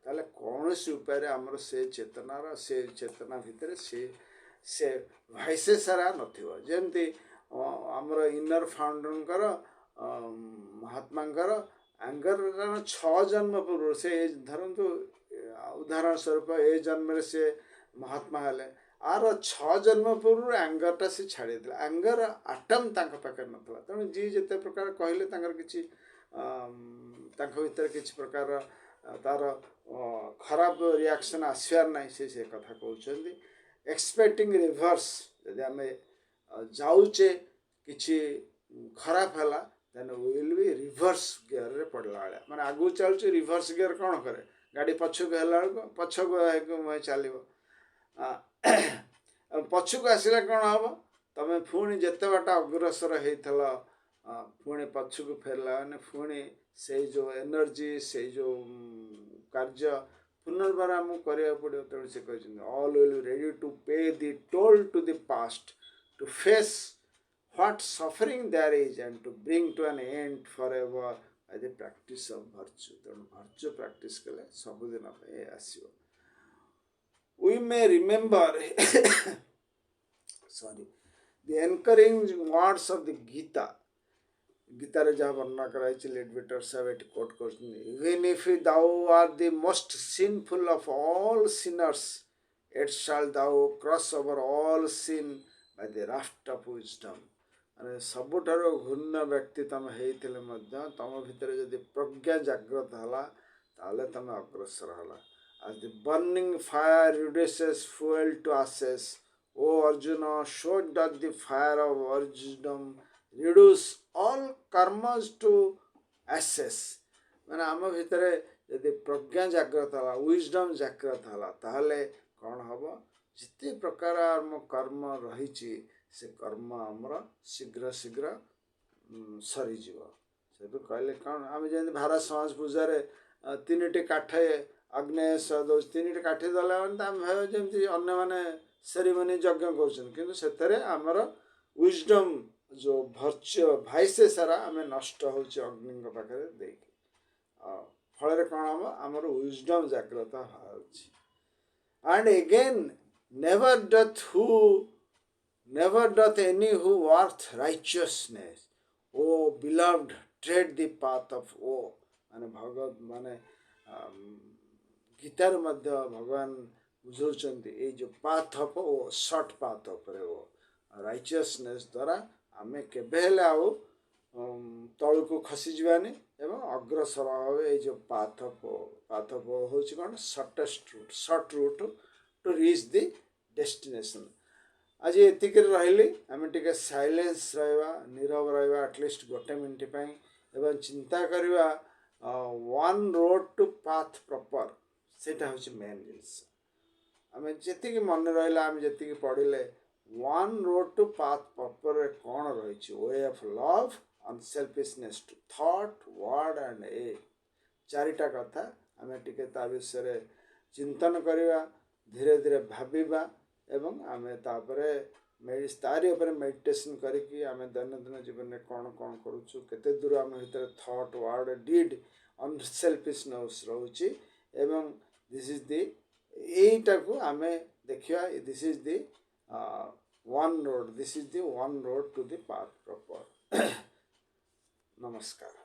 ताले कौन सी उपाय आमर से चेतना भितर से भाइसे सारा नथिबो। जेमती आमर इनर फाउंडर महात्मांकर एंगर 6 जन्म पूर्व से धरतु उदाहरण स्वरूप ए जन्म से महात्मा हेले आर 6 जन्म पूर्व एंगरटा से छाड़ी एंगर आटम तांका पाखे नथला। तेणु जी जिते प्रकार कहले किसी भीतर किसी प्रकार तार खराब रिएक्शन आसवार ना से कथा कहते एक्सपेक्टिंग रिवर्स यदि आम जाऊे कि खराब है then will be reverse gear रे पड़ला वाले माने आगू चलुचे रिवर्स गियर कौन करे गाड़ी पछक है पछक चलो पछक आसला कौन हम तुम पुणी जिते बाट अग्रसर होता पुणी पछक फेरला मैंने पुणी से जो एनर्जी से जो कार्य पुनर्बार आमको करने पड़ो। तेणु से कहते all will ready to pay the toll to the past to face what suffering there is and to bring to an end forever by the practice of virtue तेणु वर्च्यू प्रैक्टिस कले सबुदिन आसो we may remember sorry the encouraging words of the Gita गीतारे जहाँ वर्णना कराई literature सब एट कोट कर even if thou are the most sinful of all sinners it shall thou cross over all sin by the raft of wisdom माने सबुठार घूर्ण व्यक्ति तुम होइतिले मध्य तुम भितर जदि प्रज्ञा जागृत हला ताले तुम अग्रसर हला as the burning fire reduces fuel to ashes o Arjuna showed that the fire of wisdom reduce all karmas to ashes माने आम भितर यदि प्रज्ञा जागृत हला विजडम जागृत हला ताहले कौन हबो जिते प्रकार आम कर्म रही से कर्म आमर शीघ्र शीघ्र सरी जीव से कहले कौन आम जमी भारत समाज पूजा तीन टी काठ अग्नेय दौर तीन टी काठी दला मैंने जमी अन्य मैंने सेरिमनी यज्ञ कर आमर विजडम जो भर्च्यू भाइसे सारा आम नष्ट हो अग्नि पाखे दे फल कौन हम आमर विजडम जागृत and again never doth any who worth righteousness o beloved tread the path of o माने भगवत माने गीतार मध्य भगवान बुझाउछन्ति ए जो पाथ ऑफ ओ शॉर्ट पाथ ऑफ रे ओ राइचियसनेस द्वारा आमे केबेले आउ तळु को खसी जीवानी एवं अग्रसर होवे ए जो पाथ ऑफ होछि कोन short route to reach the destination आज एतिक रही आम टे साइलेंस रहा नीरव रहा एटलिस्ट गोटे मिनिट एवं चिंता करवा one road to path proper सेटा हूँ मेन जिनस आम जी मन रहा आम जी पढ़ले one road to path proper कौन रही way of love unselfishness to thought word and a चारिटा कथा आम टे विषय चिंतन करवा धीरे धीरे भाविबा एवं आम तारी मेडिटेशन करिकी आम दैनंदिन जीवन में कौन कौन करुचु केते दूर आम भीतर थॉट वर्ड डीड अनसेल्फिशनेस रोचे एवं दिस इज दी एटा को आम देखिया this is the one road this is the one road to the path proper नमस्कार।